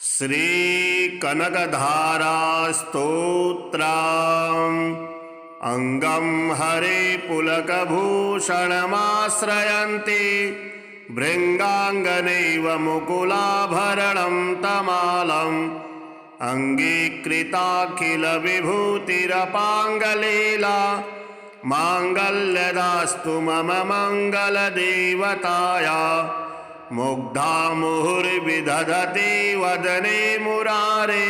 श्री कनकधारा स्तोत्रम् अंगं हरे पुलकभूषणमाश्रयन्ति भृङ्गाङ्गनैव मुकुलाभरणं तमालम् अङ्गीकृताखिल विभूतिरपाङ्गलीला माङ्गल्यदास्तु मम मङ्गलदेवताया मुग्धा मुहुर्विदधति वदने मुरारे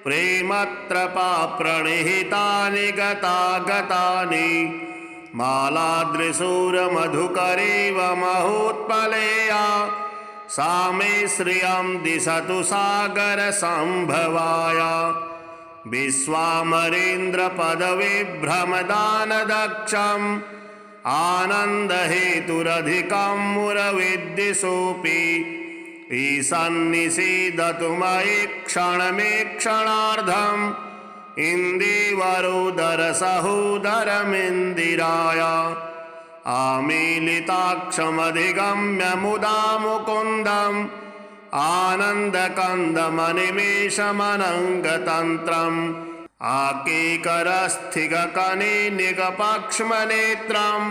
प्रेमत्रपा प्रणिहितानि गतागतानि मालादृशूरमधुकरेव महोत्पलेया सा मे श्रियं दिशतु सागरसम्भवाया विश्वामरेन्द्रपदविभ्रमदानदक्षम् आनन्दहेतुरधिकं मुरविद्दिशोऽपि ईशन्निषीदतु मयि क्षणमेक्षणार्धम् इन्दीवरोदरसहोदरमिन्दिराय आमीलिताक्षमधिगम्य मुदा मुकुन्दम् आनन्दकन्दमनिमेषमनङ्गतन्त्रम् आकेकरस्थिगकनिनिगपक्ष्मनेत्रम्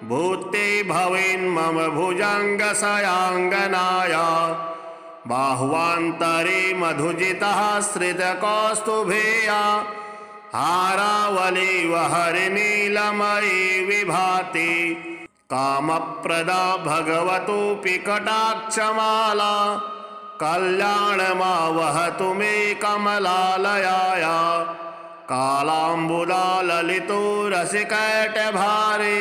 भूते भवेन्मम भुजङ्गशयाङ्गनाय बाह्वान्तरे मधुजितः श्रितकौस्तुभेया हारावलीव हरिनीलमयी विभाति कामप्रदा भगवतोऽपि कटाक्षमाला कल्याणमावहतु मे कमलालयाया कालाम्बुदा ललितो रसिकैटभारे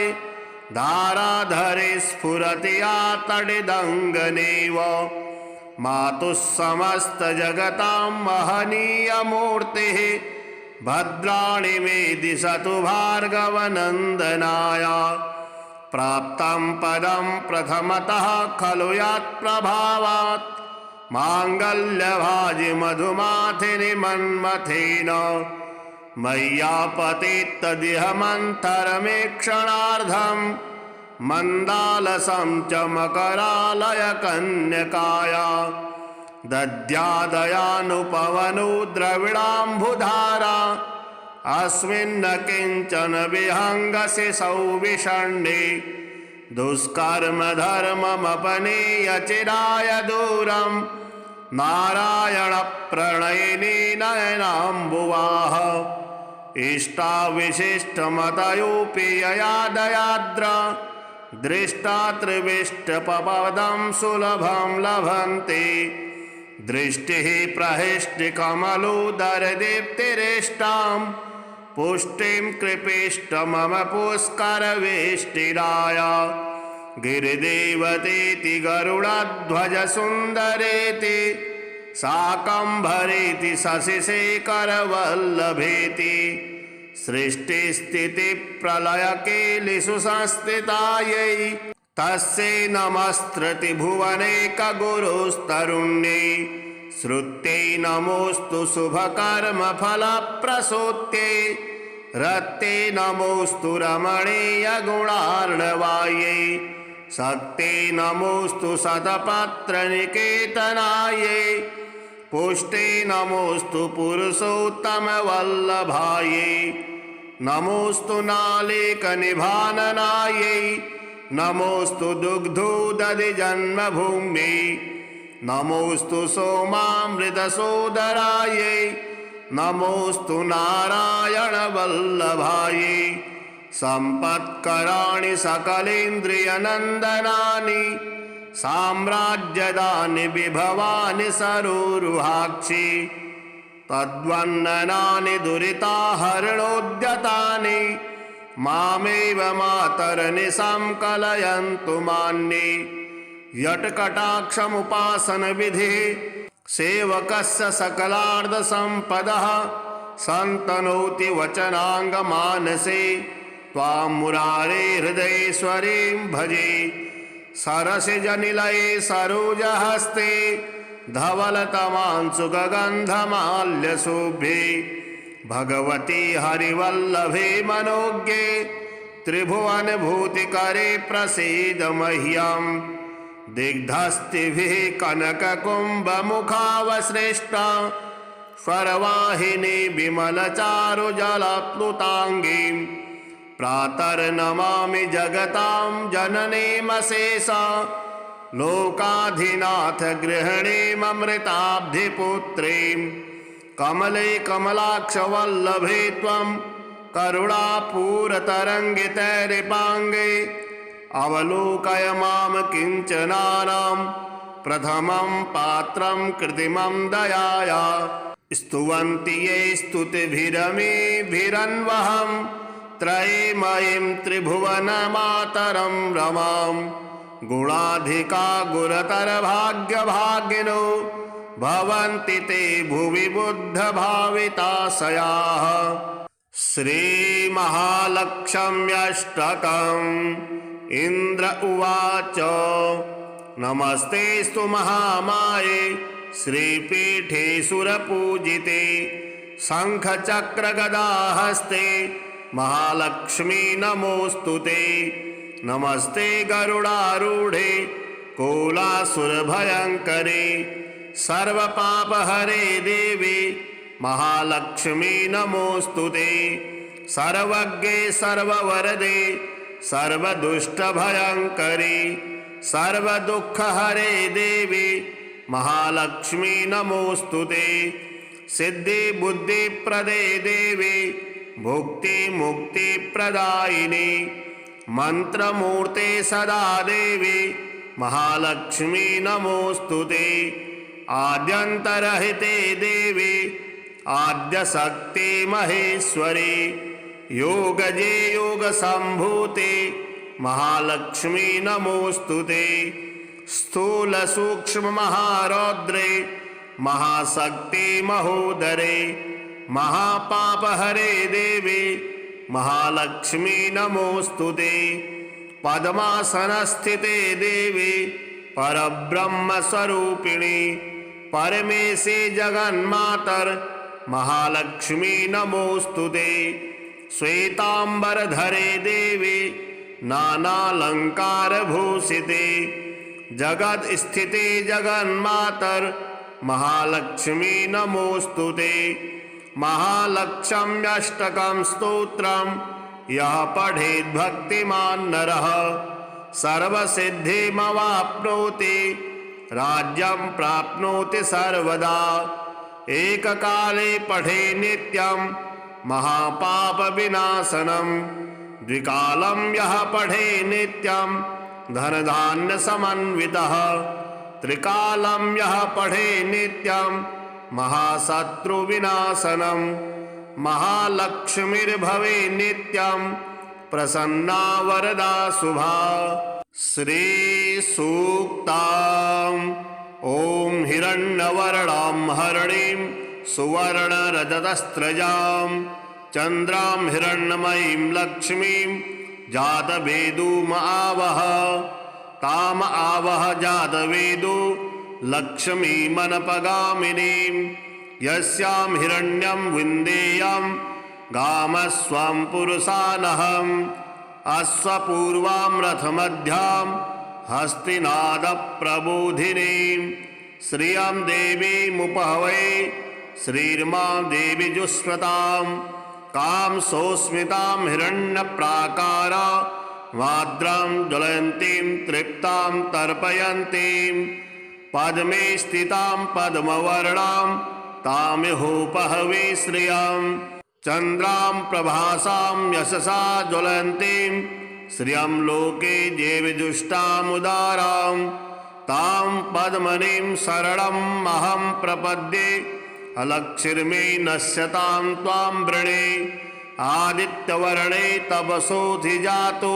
धाराधरे स्फुरति या तडिदङ्गनेव मातुः समस्तजगतां महनीयमूर्तिः भद्राणि मे दिशतु भार्गवनन्दनाय प्राप्तं पदं प्रथमतः खलु यत्प्रभावात् माङ्गल्यभाजि मधुमाथिनि मन्मथेन मय्यापतित्तदिह मन्थरमेक्षणार्धं मन्दालसं च मकरालय कन्यकाया दद्यादयानुपवनो द्रविडाम्बुधारा अस्मिन्न किञ्चन विहङ्गसि सौविषण्णे दुष्कर्म धर्ममपनीय चिराय दूरं नारायण प्रणयिनी नयनाम्बुवाः इष्टाविशिष्टमतयोऽपि ययादयाद्र दृष्टा त्रिविष्टपपदं सुलभं लभन्ते दृष्टिः प्रहिष्टिकमलोदरदीप्तिरेष्टां पुष्टिं कृपीष्ट मम पुष्करवेष्टिराय गिरिदेवतेति गरुडध्वजसुन्दरेति शाकम्भरेति शशिशेखरवल्लभेति सृष्टिस्थितिप्रलयकेलिषु संस्थितायै तस्यै नमस्त्रतिभुवनैकगुरुस्तरुण्यै श्रुत्यै नमोऽस्तु शुभकर्मफलप्रसूत्यै रत्यै नमोऽस्तु रमणीयगुणार्णवायै शक्त्यै नमोऽस्तु शतपत्रनिकेतनायै पुष्टे नमोऽस्तु पुरुषोत्तमवल्लभायै नमोऽस्तु नालेकनिभाननायै नमोऽस्तु दुग्धोदधिजन्मभूम्यै नमोऽस्तु सोमामृतसोदरायै नमोऽस्तु नारायणवल्लभायै सम्पत्कराणि सकलेन्द्रियनन्दनानि साम्राज्यदानि विभवानि सरोरुहाक्षि तद्वन्दनानि दुरिताहरणोद्यतानि मामेव मातरनिशां कलयन्तु मान्ये यत्कटाक्षमुपासनविधिः सेवकस्य सकलार्धसम्पदः सन्तनोति वचनाङ्गमानसे त्वां मुरारे हृदयेश्वरीं भजे सरसिजनिलये सरोजहस्ते धवलतमांसु गगन्धमाल्यशोभे भगवती हरिवल्लभे मनोज्ञे त्रिभुवनभूतिकरे प्रसीद मह्यम् दिग्धस्तिभिः कनककुम्भमुखावसृष्टा स्वरवाहिनी विमलचारुजलप्लुताङ्गीं प्रातर्नमामि जगतां जननीमशेषा लोकाधिनाथ गृहिणीममृताब्धिपुत्रीं कमले कमलाक्षवल्लभे त्वं करुणापूरतरङ्गितैरिपाङ्गे अवलोकय मां किञ्चनानां प्रथमं पात्रं कृत्रिमं दयाया स्तुवन्ति ये स्तुतिभिरमीभिरन्वहं त्रयीमयीं त्रिभुवनमातरं रमां गुणाधिका गुरुतरभाग्यभागिनो भवन्ति ते भुवि बुद्धभाविताशयाः। श्रीमहालक्ष्म्यष्टकम् इन्द्र उवाच नमस्तेस्तु महामाये श्रीपीठे सुरपूजिते शङ्खचक्रगदाहस्ते महालक्ष्मी नमोऽस्तुते। नमस्ते गरुडारूढे कोलासुरभयङ्करे सर्वपापहरे देवी महालक्ष्मी नमोऽस्तुते। सर्वज्ञे सर्ववरदे सर्वदुष्टभयङ्करी सर्वदुःखहरे देवी महालक्ष्मी नमोऽस्तुते। सिद्धिबुद्धिप्रदे देवी भुक्तिमुक्तिप्रदायिनी मन्त्रमूर्ते सदा देवी महालक्ष्मी नमोऽस्तुते। आद्यन्तरहिते देवी आद्यशक्ति महेश्वरी योगजे योगसम्भूते महालक्ष्मी नमोऽस्तुते। स्थूलसूक्ष्ममहारौद्रे महाशक्ति महोदरे महापापहरे देवी महालक्ष्मी नमोऽस्तुते। पद्मासनस्थिते देवी परब्रह्मस्वरूपिणी परमेशे जगन्मातर महालक्ष्मी नमोऽस्तुते। श्वेतांबरधरे देवी नानालंकारभूषिते जगत स्थिते जगन्मातर महालक्ष्मी नमोऽस्तुते। महालक्ष्म्यष्टकं स्तोत्रं यः पठेत् भक्तिमान् नरः सर्वसिद्धिमवाप्नोति राज्यं प्राप्नोति सर्वदा। एककाले पठे नित्यं महापापविनाशनं द्विकालं यः पठे नित्यं धनधान्यसमन्वितः त्रिकालं यः पठे नित्यं महाशत्रुविनाशनं महालक्ष्मीर्भवे नित्यं प्रसन्ना वरदा शुभा। श्रीसूक्ताम् ॐ हिरण्यवर्णां हरिणीं सुवर्णरजतस्रजां चन्द्रां हिरण्मयीं लक्ष्मीं जातवेदुमावह ताम आवह जातवेदो लक्ष्मीमनपगामिनीं यस्यां हिरण्यं विन्देयं गामस्वं पुरुषानहम् अश्वपूर्वां रथमध्यां हस्तिनादप्रबोधिनीं श्रियं देवीमुपहवै श्रीर्मां देवी जुष्वतां कां सोस्मितां हिरण्यप्राकारा वाद्रां ज्वलन्तीं तृप्तां तर्पयन्तीं पद्मे स्थितां पद्मवर्णां तामिहोपहवे श्रियं चन्द्रां प्रभासां यशसा ज्वलन्तीं श्रियं लोके देवजुष्टामुदारां तां पद्मनीं शरणम् अहं प्रपद्ये अलक्षिर्मे नश्यतां त्वां वृणे आदित्यवर्णे तपसोऽधिजातो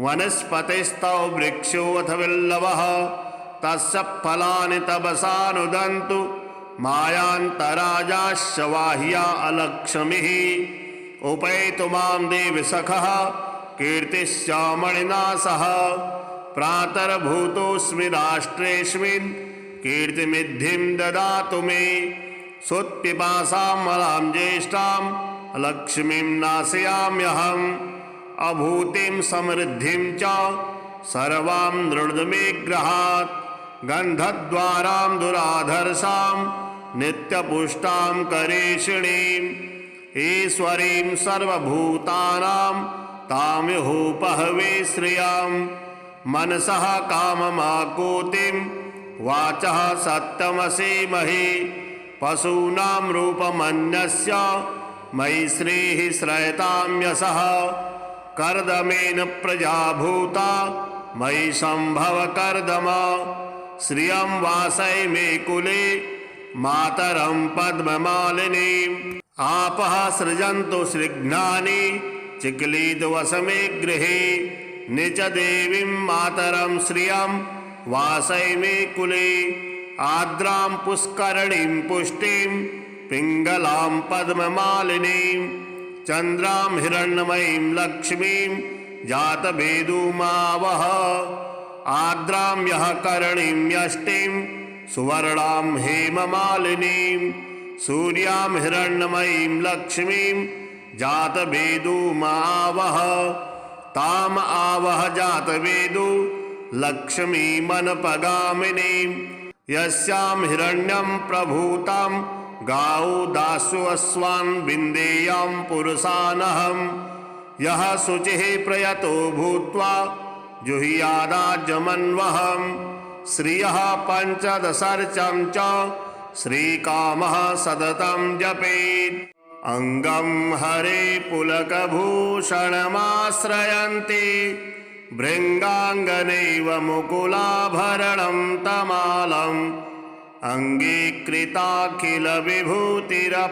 वनस्पतिस्तौ वृक्षोऽथ विल्लवः तस्य फलानि तपसानुदन्तु मायान्तराजाश्च वाह्या अलक्ष्मीः उपैतु मां देवि सखः कीर्तिश्चामणिना सह प्रातर्भूतोऽस्मि राष्ट्रेऽस्मिन् कीर्तिमिद्धिं ददातु मे सुत्पिपासां मलां ज्येष्ठां लक्ष्मीं नाशयाम्यहम् अभूतिं समृद्धिं च सर्वां नृदमेग्रहात् गन्धद्वारां दुराधर्षां नित्यपुष्टां करेषिणीम् ईश्वरीं सर्वभूतानां ताम्युपहवे श्रियां मनसः काममाकूतिं वाचः सत्यमसीमहि पशूनां रूपमन्यस्य मयि श्रीः श्रयतां यशः कर्दमेन प्रजा भूता मयि सम्भव कर्दम श्रियं वासै मे कुले मातरं पद्ममालिनीम् आपः सृजन्तु सृघ्नानि चिक्लीदवसमे गृहे निच देवीं मातरं श्रियं वासै मे कुले आर्द्रां पुष्करणीं पुष्टिं पिङ्गलां पद्ममालिनीं चन्द्रां हिरण्मयीं लक्ष्मीं जातवेदुमावह आर्द्रां यः करणीं यष्टिं सुवर्णां हेममालिनीं सूर्यां हिरण्मयीं लक्ष्मीं जातवेदुमावह ताम आवह जातवेदु लक्ष्मीमनपगामिनीं यस्यां हिरण्यं प्रभूतां गावो दासु अश्वान् विन्देयां पुरुषानहं यः शुचिः प्रयतो भूत्वा जुह्यादाजमन्वहं श्रियः पञ्चदशर्चं च श्रीकामः सततं जपेत् अंगं हरे पुलकभूषणमाश्रयन्ति भृङ्गाङ्गनैव मुकुलाभरणं तमालम् अङ्गीकृताखिल विभूतिरपाङ्गलीला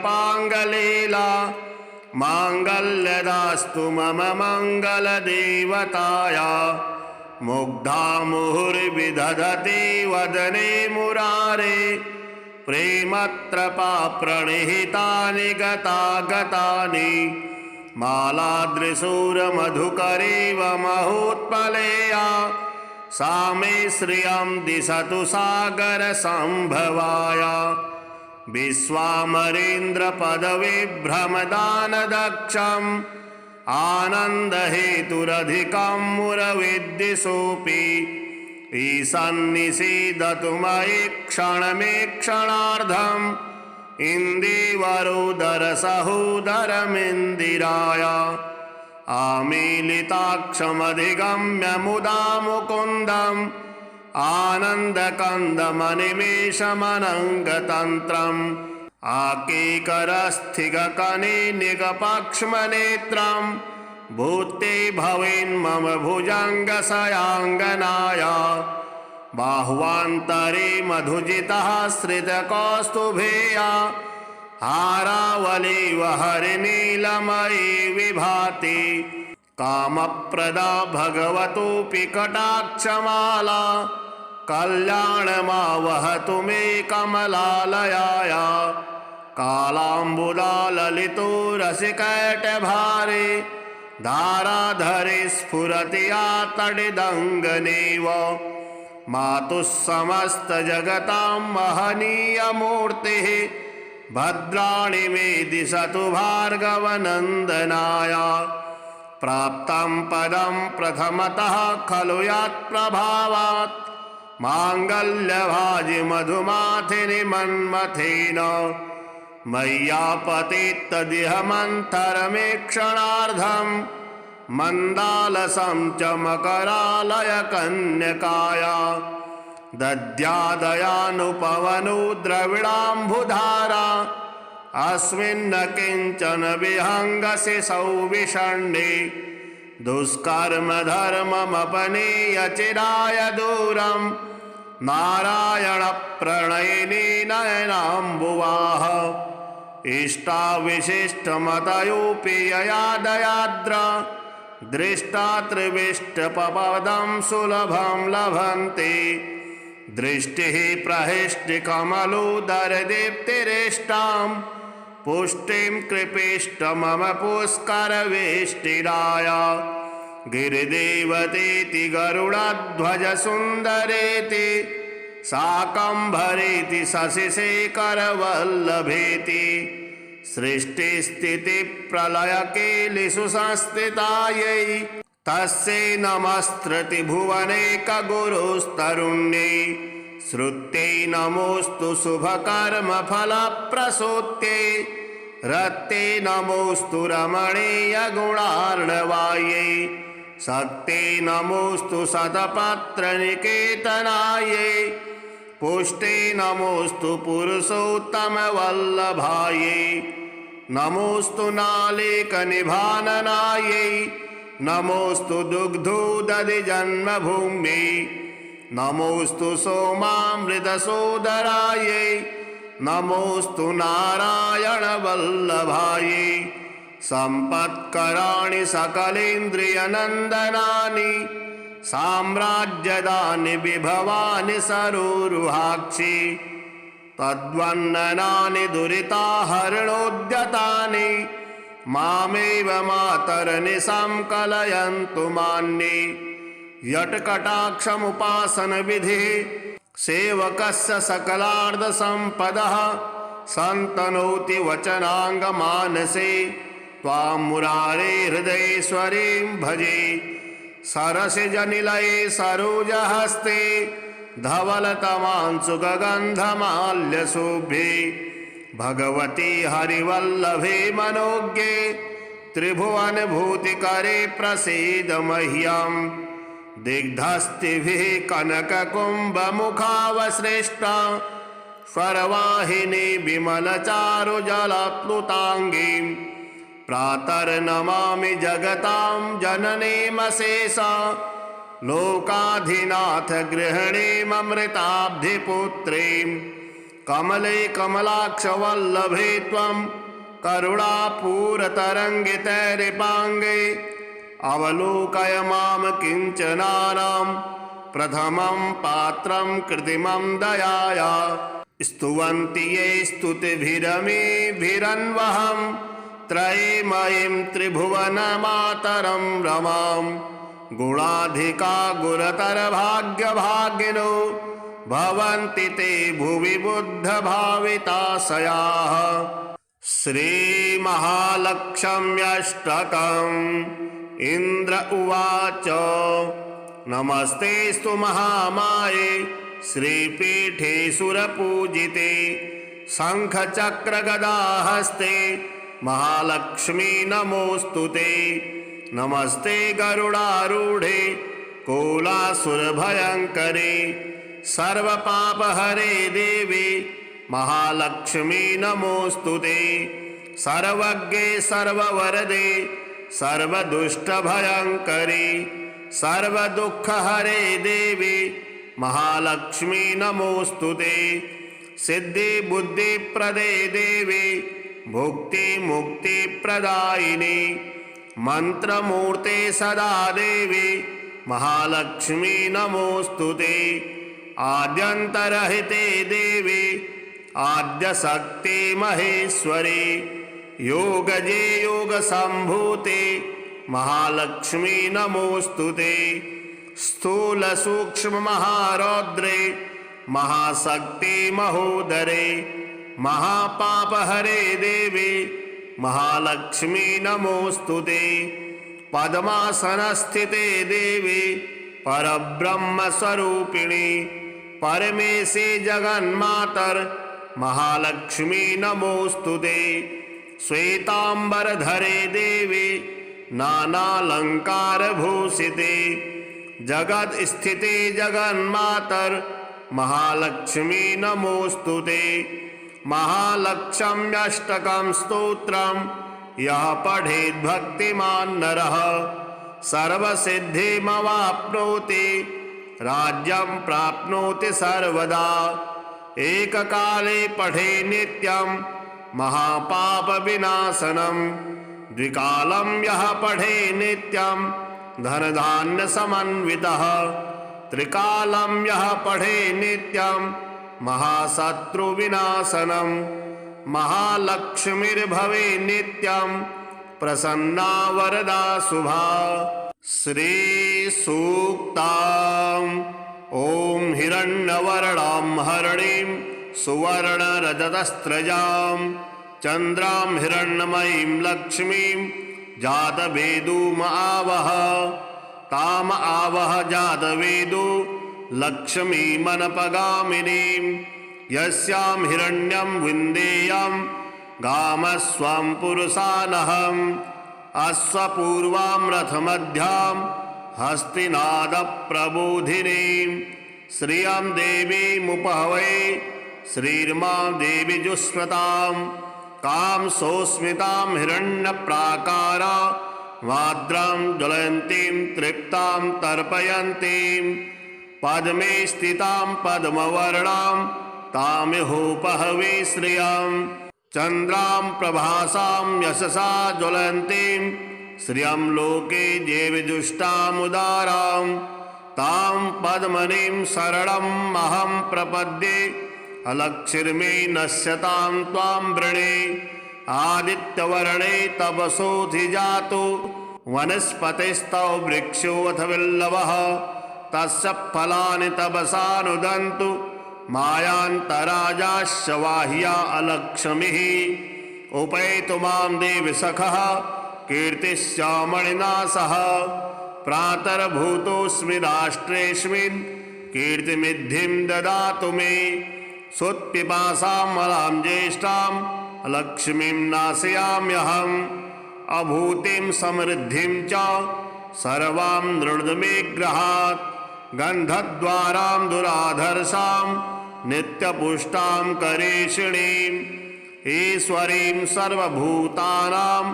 माङ्गल्यदास्तु मम मङ्गलदेवताया मुग्धा मुहुर्विदधति वदने मुरारे प्रेमत्रपा प्रणिहितानि गतागतानि मालादृशूरमधुकरेव महोत्पलेया सा मे श्रियं दिशतु सागरसम्भवाय विश्वामरेन्द्रपदविभ्रमदानदक्षम् आनन्दहेतुरधिकं मुरविद्दिशोऽपि ईशन्निषीदतु मयि क्षणमेक्षणार्धम् इन्दीवरोदरसहोदरमिन्दिराय आमीलिताक्षमधिगम्य मुदा मुकुन्दम् आनन्दकन्दमनिमेषमनङ्गतन्त्रम् आकेकरस्थिगकने निगपक्ष्मनेत्रम् भूते भवेन्मम भुजङ्गशयाङ्गनाय बाह्वान्तरे मधुजितः श्रितकौस्तुभेया हारावलीव हरिनीलमयी विभाति कामप्रदा भगवतोऽपि कटाक्षमाला कल्याणमावहतु मे कमलालयाय कालाम्बुदा ललितो रसिकैटभारे धाराधरे स्फुरति या तडिदङ्गनेव मातुः समस्तजगतां महनीयमूर्तिः भद्राणि मे दिशतु भार्गवनन्दनाय प्राप्तं पदं प्रथमतः खलु यत्प्रभावात् माङ्गल्यभाजि मधुमाथिनि मन्मथेन मय्यापतित्तदिह मन्थरमेक्षणार्धम् मन्दालसं च मकरालयकन्यकाय दद्यादयानुपवनो द्रविडाम्बुधारा अस्मिन्न किञ्चन विहङ्गसि सौविषण्णे दुष्कर्मधर्ममपनीय चिराय दूरम् नारायणप्रणयिनी नयनाम्बुवाः इष्टाविशिष्टमतयोऽपि यया दयाद्रा दृष्टा त्रिविष्टपदं सुलभं लभन्ते दृष्टिः प्रहिष्टिकमलोदरदीप्तिरेष्टां पुष्टिं कृपेष्ट मम पुष्करवेष्टिराय गिरिदेवतेति गरुडध्वजसुन्दरेति शाकम्भरेति शशिशेखरवल्लभेति सृष्टिस्थितिप्रलयकेलिषु संस्थितायै तस्यै नमस्त्रति भुवनैकगुरुस्तरुण्यै श्रुत्यै नमोऽस्तु शुभकर्मफलप्रसूत्यै रत्यै नमोऽस्तु रमणीयगुणार्णवायै शक्त्यै नमोऽस्तु शतपत्रनिकेतनायै पुष्टे नमोऽस्तु पुरुषोत्तमवल्लभायै नमोऽस्तु नालेकनिभाननायै नमोऽस्तु दुग्धोदधिजन्मभूम्यै नमोऽस्तु सोमामृतसोदरायै नमोऽस्तु नारायणवल्लभायै सम्पत्कराणि सकलेन्द्रियनन्दनानि साम्राज्यदानि विभवानि सरोरुहाक्षि तद्वन्ननानि दुरिताहरणोद्यतानि मामेव मातरनिशां कलयन्तु मान्ये यत्कटाक्षमुपासनविधिः सेवकस्य सकलार्धसम्पदः सन्तनोति वचनाङ्गमानसे त्वां मुरारे हृदयेश्वरीं भजे सरसिजनिलये सरोजहस्ते धवलतमांशुगन्धमाल्यशोभे भगवती हरिवल्लभे मनोज्ञे त्रिभुवनभूतिकरे प्रसीद मह्यम् दिग्धस्तिभिः कनककुम्भमुखावसृष्टा स्वरवाहिनी विमलचारुजलप्लुताङ्गीं प्रातर्नमामि जगतां जननीमशेषा लोकाधिनाथ गृहिणीममृताब्धिपुत्रीं कमले कमलाक्षवल्लभे त्वं करुणापूरतरङ्गितैरिपाङ्गे अवलोकय मां किञ्चनानां प्रथमं पात्रं कृत्रिमं दयाया स्तुवन्ति ये स्तुतिभिरमीभिरन्वहं त्रयीमयीं त्रिभुवनमातरं रमां गुणाधिका गुरुतरभाग्यभागिनो भवन्ति ते भुवि बुद्धभाविताशयाः श्रीमहालक्ष्म्यष्टकम् इन्द्र उवाच नमस्तेस्तु महामाये श्रीपीठे सुरपूजिते शङ्खचक्रगदाहस्ते महालक्ष्मी नमोऽस्तु ते नमस्ते गरुडारूढे कोलासुरभयङ्करे सर्वपापहरे देवी महालक्ष्मी नमोऽस्तु ते सर्वज्ञे सर्ववरदे सर्वदुष्टभयङ्करी सर्वदुःखहरे देवी महालक्ष्मी नमोऽस्तु ते सिद्धिबुद्धिप्रदे देवी भुक्तिमुक्तिप्रदायिनी मन्त्रमूर्ते सदा देवी महालक्ष्मी नमोऽस्तु ते आद्यन्तरहिते देवी आद्यशक्ति महेश्वरी योगजे योगसम्भूते महालक्ष्मी नमोऽस्तु ते स्थूलसूक्ष्ममहारौद्रे महाशक्ति महोदरे महापापहरे देवी महालक्ष्मी नमोऽस्तु ते पद्मासनस्थिते देवी परब्रह्मस्वरूपिणी परमेशे जगन्मातर महालक्ष्मी नमोऽस्तु ते श्वेतांबरधरे देवी नानालंकारभूषिते जगत्स्थिते जगन्मातर महालक्ष्मी नमोऽस्तु ते महालक्ष्म्यष्टकं स्तोत्रं यः पठेत् भक्तिमान् नरः सर्वसिद्धिमवाप्नोति राज्यं प्राप्नोति सर्वदा एककाले पठे नित्यं महापापविनाशनं द्विकालं यः पठे नित्यं धनधान्यसमन्वितः त्रिकालं यः पठे नित्यं महाशत्रुविनाशनं महालक्ष्मीर्भवे नित्यं प्रसन्ना वरदा शुभा श्रीसूक्ताम् ॐ हिरण्यवर्णां हरिणीं सुवर्णरजतस्रजां चन्द्रां हिरण्मयीं लक्ष्मीं जातवेदूमावह ताम आवह जातवेदो लक्ष्मीमनपगामिनीं यस्यां हिरण्यं विन्देयं गामस्वं पुरुषानहम् अश्वपूर्वां रथमध्यां हस्तिनादप्रबोधिनीं श्रियं देवीमुपहवै श्रीर्मां देवी जुष्मतां कां सोस्मितां हिरण्यप्राकारा वाद्रां ज्वलन्तीं तृप्तां तर्पयन्तीं पद्मे स्थितां पद्मवर्णां तामिहोपहवे श्रियं चन्द्रां प्रभासां यशसा ज्वलन्तीं श्रियं लोके देवजुष्टामुदारां तां पद्मनीं शरणम् अहं प्रपद्ये अलक्षिर्मे नश्यतां त्वां वृणे आदित्यवर्णे तपसोऽधिजातो वनस्पतिस्तौ वृक्षोऽथ विल्लवः तस्य फलानि तपसानुदन्तु मायान्तराजाश्च वाह्या अलक्ष्मीः उपैतु मां देवि सखः कीर्तिश्चामणिना सह प्रातर्भूतोऽस्मि राष्ट्रेऽस्मिन् कीर्तिमिद्धिं ददातु मे सुत्पिपासां मलां ज्येष्ठां लक्ष्मीं नाशयाम्यहम् अभूतिं समृद्धिं च सर्वां नृणुमे गृहात् गन्धद्वारां दुराधर्षां नित्यपुष्टां करेषिणीं ईश्वरीं सर्वभूतानां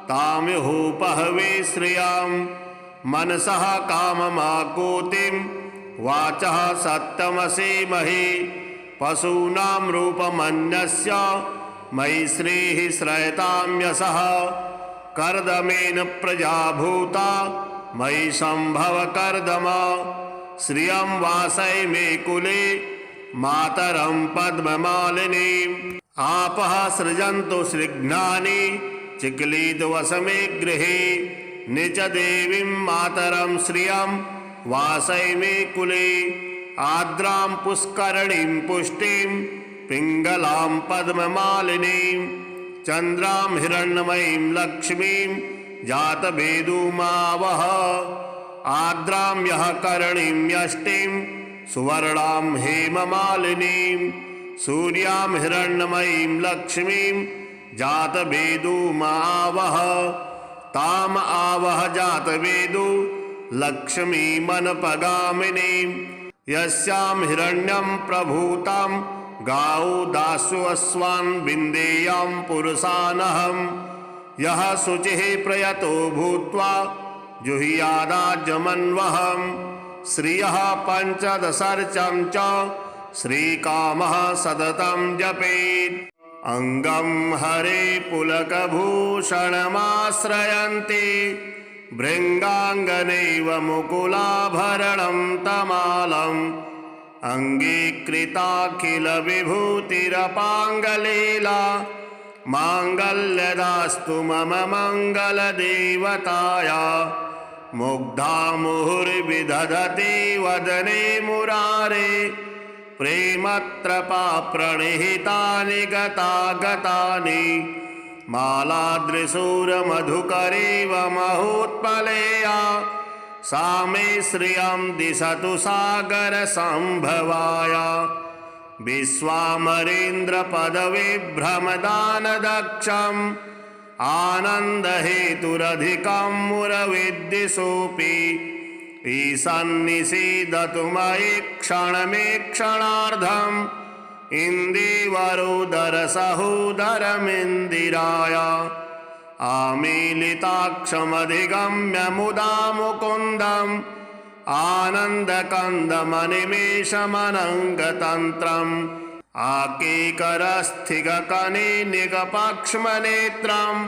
तामिहोपहवे श्रियां मनसः काममाकूतिं वाचः सत्यमसीमहि पशूनां रूपमन्यस्य मयि श्रीः श्रयतां यशः कर्दमेन प्रजा भूता मयि सम्भव कर्दम श्रियं वासय मे कुले मातरं पद्ममालिनीम् आपः सृजन्तु सृघ्नानि चिक्लीतवसमे गृहे निच देवीं मातरं श्रियं वासय मे कुले आर्द्रां पुष्करणीं पुष्टिं पिङ्गलां पद्ममालिनीं चन्द्रां हिरण्मयीं लक्ष्मीं जातवेदुमावह आर्द्रां यः करणीं यष्टिं सुवर्णां हेममालिनीं सूर्यां हिरण्मयीं लक्ष्मीं जातवेदुमावह ताम आवह जातवेदु लक्ष्मीमनपगामिनीं यस्यां हिरण्यं प्रभूतां गावो दासु अश्वान् विन्देयां पुरुषानहम् यः शुचिः प्रयतो भूत्वा जुह्यादाजमन्वहम् श्रियः पञ्चदशर्चं च श्रीकामः सततं जपेत् अङ्गं हरे पुलकभूषणमाश्रयन्ति भृङ्गाङ्गनैव मुकुलाभरणं तमालम् अङ्गीकृताखिलविभूतिरपाङ्गलीला माङ्गल्यदास्तु मम मङ्गलदेवताया मुग्धा मुहुर्विदधति वदने मुरारे प्रेमत्रपा प्रणिहितानि गतागतानि मालादृशूरमधुकरेव महोत्पलेया सा मे श्रियं दिशतु सागरसम्भवाय विश्वामरेन्द्रपदविभ्रमदानदक्षम् आनन्दहेतुरधिकं मुरविद्दिशोऽपि ईशन्निषीदतु मयि क्षणमेक्षणार्धम् इन्दीवरोदरसहोदरमिन्दिराय आमीलिताक्षमधिगम्य मुदा मुकुन्दम् आनन्दकन्दमनिमेषमनङ्गतन्त्रम् आकेकरस्थिगकनिनिगपक्ष्मनेत्रम्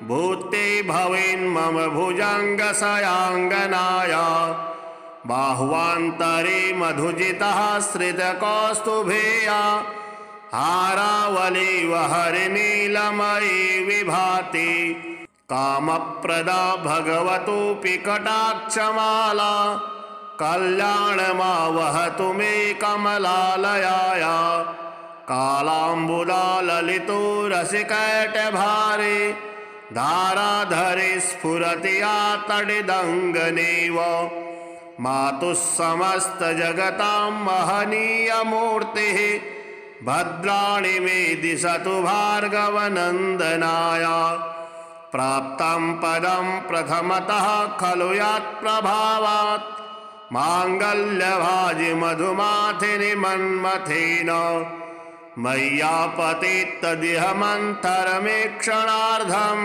भूते भवेन्मम भुजङ्गशयाङ्गनाय बाह्वान्तरे मधुजितः श्रितकौस्तुभेया हारावलीव हरिनीलमयी विभाति कामप्रदा भगवतोऽपि कटाक्षमाला कल्याणमावहतु मे कमलालयाय कालाम्बुदा ललितो रसिकैटभारे धाराधरे स्फुरति या तडिदङ्गनेव मातुः समस्तजगतां महनीयमूर्तिः भद्राणि मे दिशतु भार्गवनन्दनाय प्राप्तं पदं प्रथमतः खलु यत्प्रभावात् माङ्गल्यभाजि मधुमाथिनि मन्मथेन मय्यापतित्तदिह मन्थरमेक्षणार्धं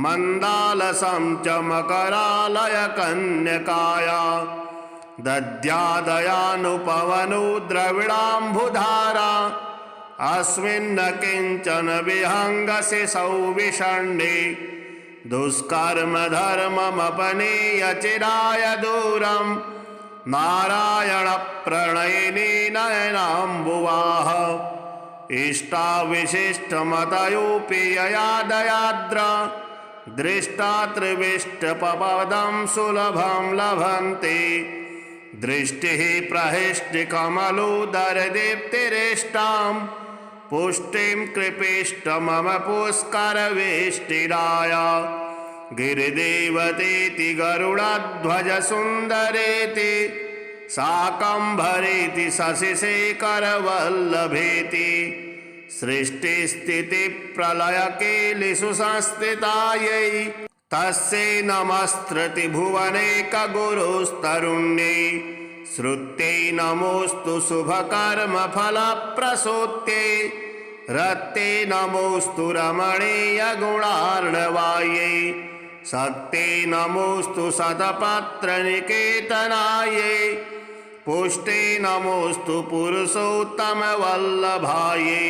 मन्दालसं च मकरालय कन्यकाया दद्यादयानुपवनो द्रविडाम्बुधारा अस्मिन्न किञ्चन विहङ्गसि सौविषण्णे दुष्कर्म धर्ममपनीय चिराय दूरं नारायण प्रणयिनी नयनाम्बुवाः इष्टाविशिष्टमतयोऽपि यया दयाद्र दृष्टा त्रिविष्टपदं सुलभं लभन्ते दृष्टिः प्रहिष्टिकमलोदरदीप्तिरेष्टां पुष्टिं कृपीष्ट मम पुष्करवेष्टिराय गिरिदेवतेति गरुडध्वजसुन्दरेति शाकम्भरेति शशिशेखरवल्लभेति सृष्टिस्थितिप्रलयकेलिषु संस्थितायै तस्यै नमस्त्रति भुवनैकगुरुस्तरुण्यै श्रुत्यै नमोऽस्तु शुभकर्मफलप्रसूत्यै रत्ते नमोऽस्तु रमणीयगुणार्णवायै शक्ते नमोऽस्तु शतपत्रनिकेतनायै पुष्टे नमोऽस्तु पुरुषोत्तमवल्लभायै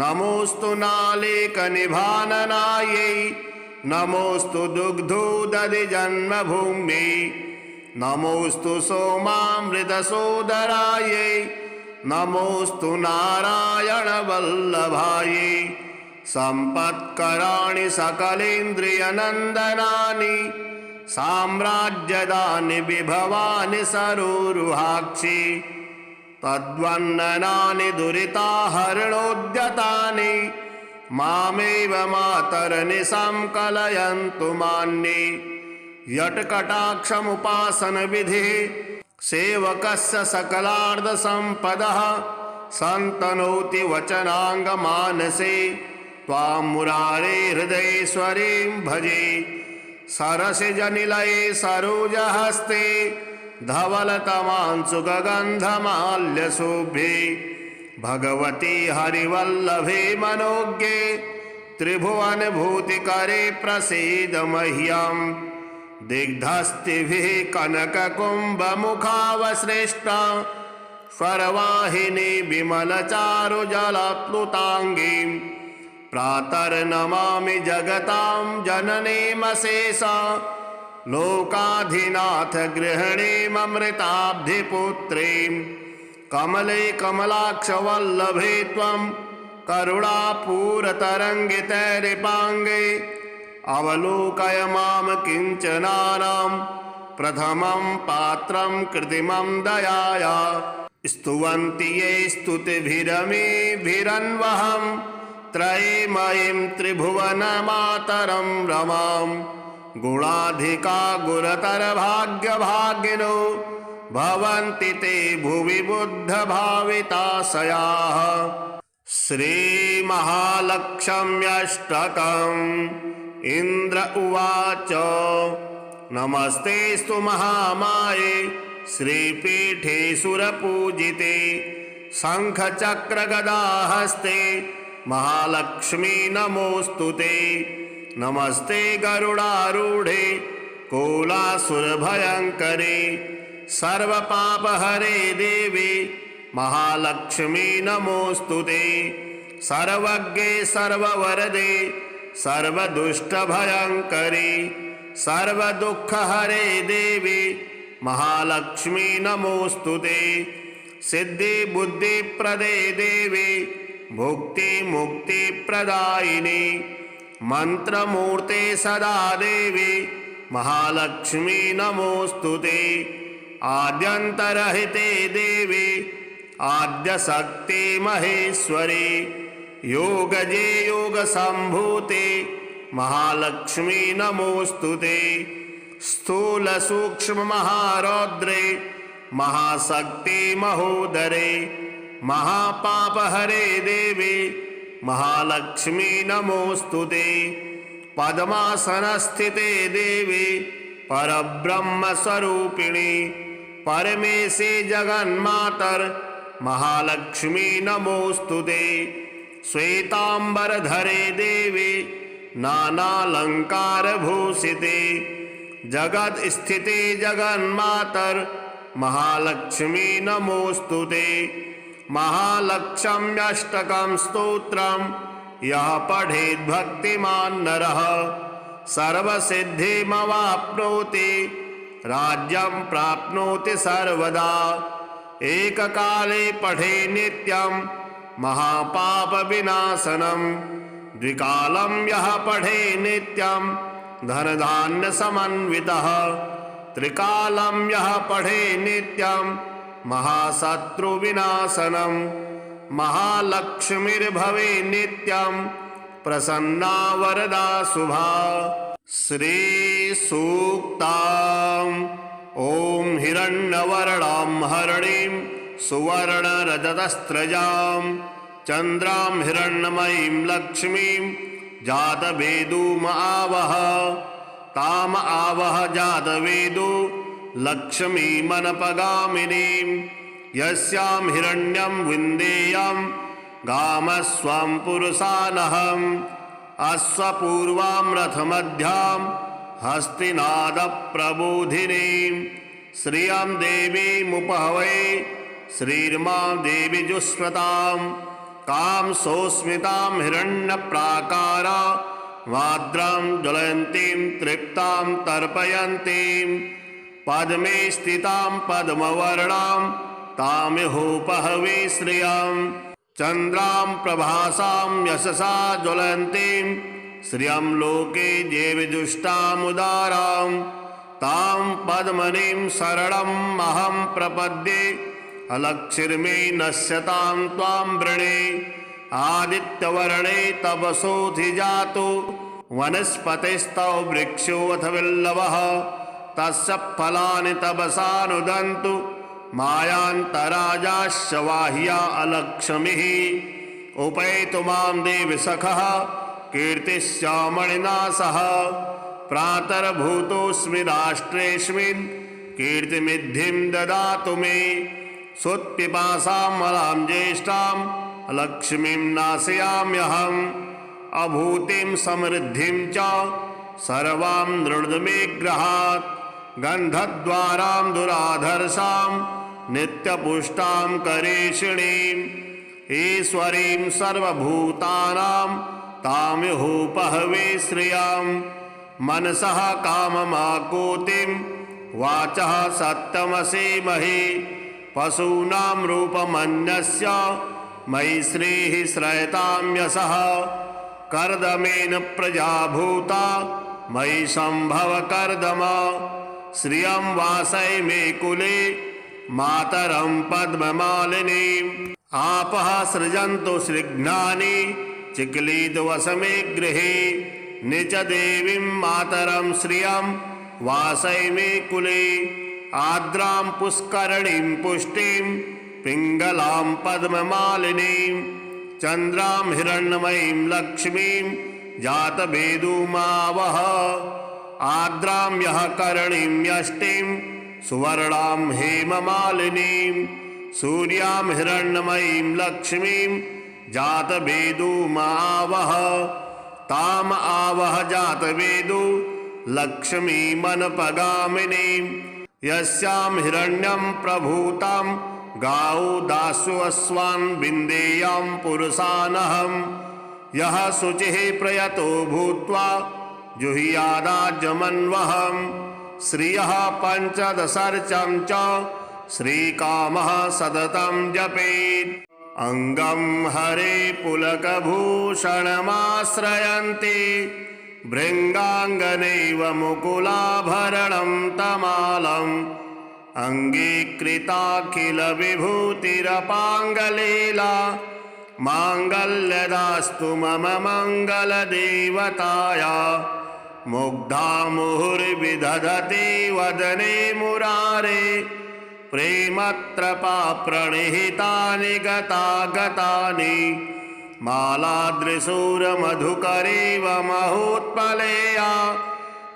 नमोऽस्तु नालेकनिभाननायै नमोऽस्तु दुग्धोदधिजन्मभूम्यै नमोऽस्तु सोमामृतसोदरायै नमोऽस्तु नारायणवल्लभायै सम्पत्कराणि सकलेन्द्रियनन्दनानि साम्राज्यदानि विभवानि सरोरुहाक्षि तद्वन्ननानि दुरिताहरणोद्यतानि मामेव मातरनिशां कलयन्तु मान्ये यत्कटाक्षमुपासनविधिः सेवकस्य सकलार्धसम्पदः सन्तनोति वचनाङ्गमानसे त्वां मुरारे हृदयेश्वरीं भजे सरसिजनिलये सरोजहस्ते धवलतमांशुगन्धमाल्यशोभे भगवती हरिवल्लभे मनोज्ञे त्रिभुवनभूतिकरे प्रसीद मह्यम् दिग्धस्तिभिः कनककुम्भमुखावसृष्टा स्वरवाहिनी विमलचारुजलप्लुताङ्गीं प्रातर्नमामि जगतां जननीमशेषा लोकाधिनाथ गृहिणीममृताब्धिपुत्रीं कमले कमलाक्षवल्लभे त्वं करुणापूरतरङ्गितैरिपाङ्गे अवलोकय मां किञ्चनानां प्रथमं पात्रं कृत्रिमं दयाया स्तुवन्ति ये स्तुतिभिरमीभिरन्वहं त्रयीमयीं त्रिभुवनमातरं रमां गुणाधिका गुरुतरभाग्यभागिनो भवन्ति ते भुवि बुद्धभाविताशयाः श्रीमहालक्ष्म्यष्टकम् इन्द्र उवाच नमस्तेस्तु महामाये श्रीपीठे सुरपूजिते शङ्खचक्रगदाहस्ते महालक्ष्मी नमोऽस्तुते नमस्ते गरुडारूढे कोलासुरभयङ्करे सर्वपापहरे देवी महालक्ष्मी नमोऽस्तुते सर्वज्ञे सर्ववरदे सर्वदुष्टभयङ्करी सर्वदुःखहरे देवी महालक्ष्मी नमोऽस्तुते सिद्धिबुद्धिप्रदे देवी भुक्तिमुक्तिप्रदायिनी मंत्रमूर्ते सदा देवी महालक्ष्मी नमोऽस्तुते आद्यन्तरहिते देवी आद्यशक्ति महेश्वरी योगजे योगसम्भूते महालक्ष्मी नमोस्तुते। स्थूल सूक्ष्म महारौद्रे महाशक्ति महोदरे महापापहरे देवी महालक्ष्मी नमोस्तुते। पद्मासनस्थिते देवी परब्रह्म स्वरूपिणी परमेशे जगन्मातर महालक्ष्मी नमोस्तुते। श्वेतांबरधरे देवी नानालंकार भूषिते जगत स्थिते जगन्मातर महालक्ष्मी नमोस्तुते। महालक्ष्म्यष्टकं स्तोत्रम यः पठेत् भक्तिमान् नरः सर्वसिद्धिमवाप्नोति राज्यं प्राप्नोति सर्वदा। एककाले पठे नित्यं महापापविनाशनं द्विकालं यः पठे नित्यं धनधान्यसमन्वितः त्रिकालं यः पठे नित्यं महाशत्रुविनाशनं महालक्ष्मीर्भवे नित्यं प्रसन्ना वरदा शुभा। श्री सूक्ताम् ॐ हिरण्यवर्णां हरिणीं सुवर्णरजतस्रजां चन्द्रां हिरण्मयीं लक्ष्मीं जातवेदुमावह ताम आवह जातवेदो लक्ष्मीमनपगामिनीं यस्यां हिरण्यं विन्देयं गामस्वं पुरुषानहम् अश्वपूर्वां रथमध्यां हस्तिनादप्रबोधिनीं श्रियं देवीमुपहवे श्रीर्मां देवी जुष्वतां कां सौस्मितां हिरण्यप्राकारा वाद्रां ज्वलन्तीं तृप्तां तर्पयन्तीं पद्मे स्थितां पद्मवर्णां तामिहोपहवे श्रियं चन्द्रां प्रभासां यशसा ज्वलन्तीं श्रियं लोके देवजुष्टामुदारां तां पद्मनीं शरणम् अहं प्रपद्ये अलक्षिर्मे नश्यतां त्वां वृणे आदित्यवर्णे तपसोऽधिजातो वनस्पतिस्तव वृक्षोऽथ विल्लवः तस्य फलानि तपसानुदन्तु मायान्तराजाश्च वाह्या अलक्ष्मीः उपैतु मां देवि सखः कीर्तिश्चामणिना सह प्रातर्भूतोऽस्मि राष्ट्रेऽस्मिन् कीर्तिमिद्धिं ददातु मे सुत्पिपासां मलां ज्येष्ठां लक्ष्मीं नाशयाम्यहम् अभूतिं समृद्धिं च सर्वां नृणुद मे गृहात् गन्धद्वारां दुराधर्षां नित्यपुष्टां करेषिणीं ईश्वरीं सर्वभूतानां तामिहोपहवे श्रियं मनसः काममाकोतिं वाचः सत्यमसीमहि पशूनां रूपमन्यस्य मयि श्रीः श्रयतां यशः कर्दमेन प्रजाभूता मयि सम्भव कर्दम श्रियं वासय मे कुले मातरं पद्ममालिनीम् आपः सृजन्तु श्रीघ्नानि चिक्लीदवसमे गृहे निच देवीं मातरं श्रियं वासय मे कुले आर्द्रां पुष्करणीं पुष्टिं पिङ्गलां पद्ममालिनीं चन्द्रां हिरण्मयीं लक्ष्मीं जातवेदुमावह आर्द्रां यः करणीं यष्टिं सुवर्णां हेममालिनीं सूर्यां हिरण्मयीं लक्ष्मीं जातवेदुमावह ताम आवह जातवेदु लक्ष्मीमनपगामिनीं यस्यां हिरण्यं प्रभूतं गावो दासु अश्वान् विन्देयं पुरुषानहम् यः शुचिः प्रयतो भूत्वा जुह्यादाज्यमन्वहम् श्रियः पञ्चदशर्चं च श्रीकामः सततं जपेत् अंगं हरे पुलकभूषणमाश्रयन्ति भृङ्गाङ्गनैव मुकुलाभरणं तमालम् अङ्गीकृताखिलविभूतिरपाङ्गलीला माङ्गल्यदास्तु मम मङ्गलदेवताया मुग्धा मुहुर्विदधति वदने मुरारे प्रेमत्रपा प्रणिहितानि गतागतानि मालादृशूरमधुकरेव महोत्पलेया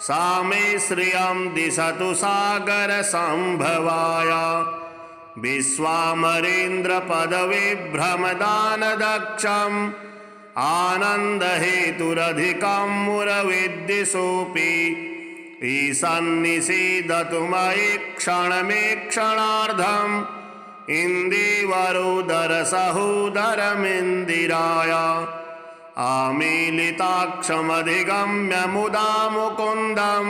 सा मे श्रियं दिशतु सागरसम्भवाय विश्वामरेन्द्रपदविभ्रमदानदक्षम् आनन्दहेतुरधिकं मुरविद्दिशोऽपि ईशन्निषीदतु मयि क्षणमेक्षणार्धम् इन्दीवरोदरसहोदरमिन्दिराय आमीलिताक्षमधिगम्य मुदा मुकुन्दम्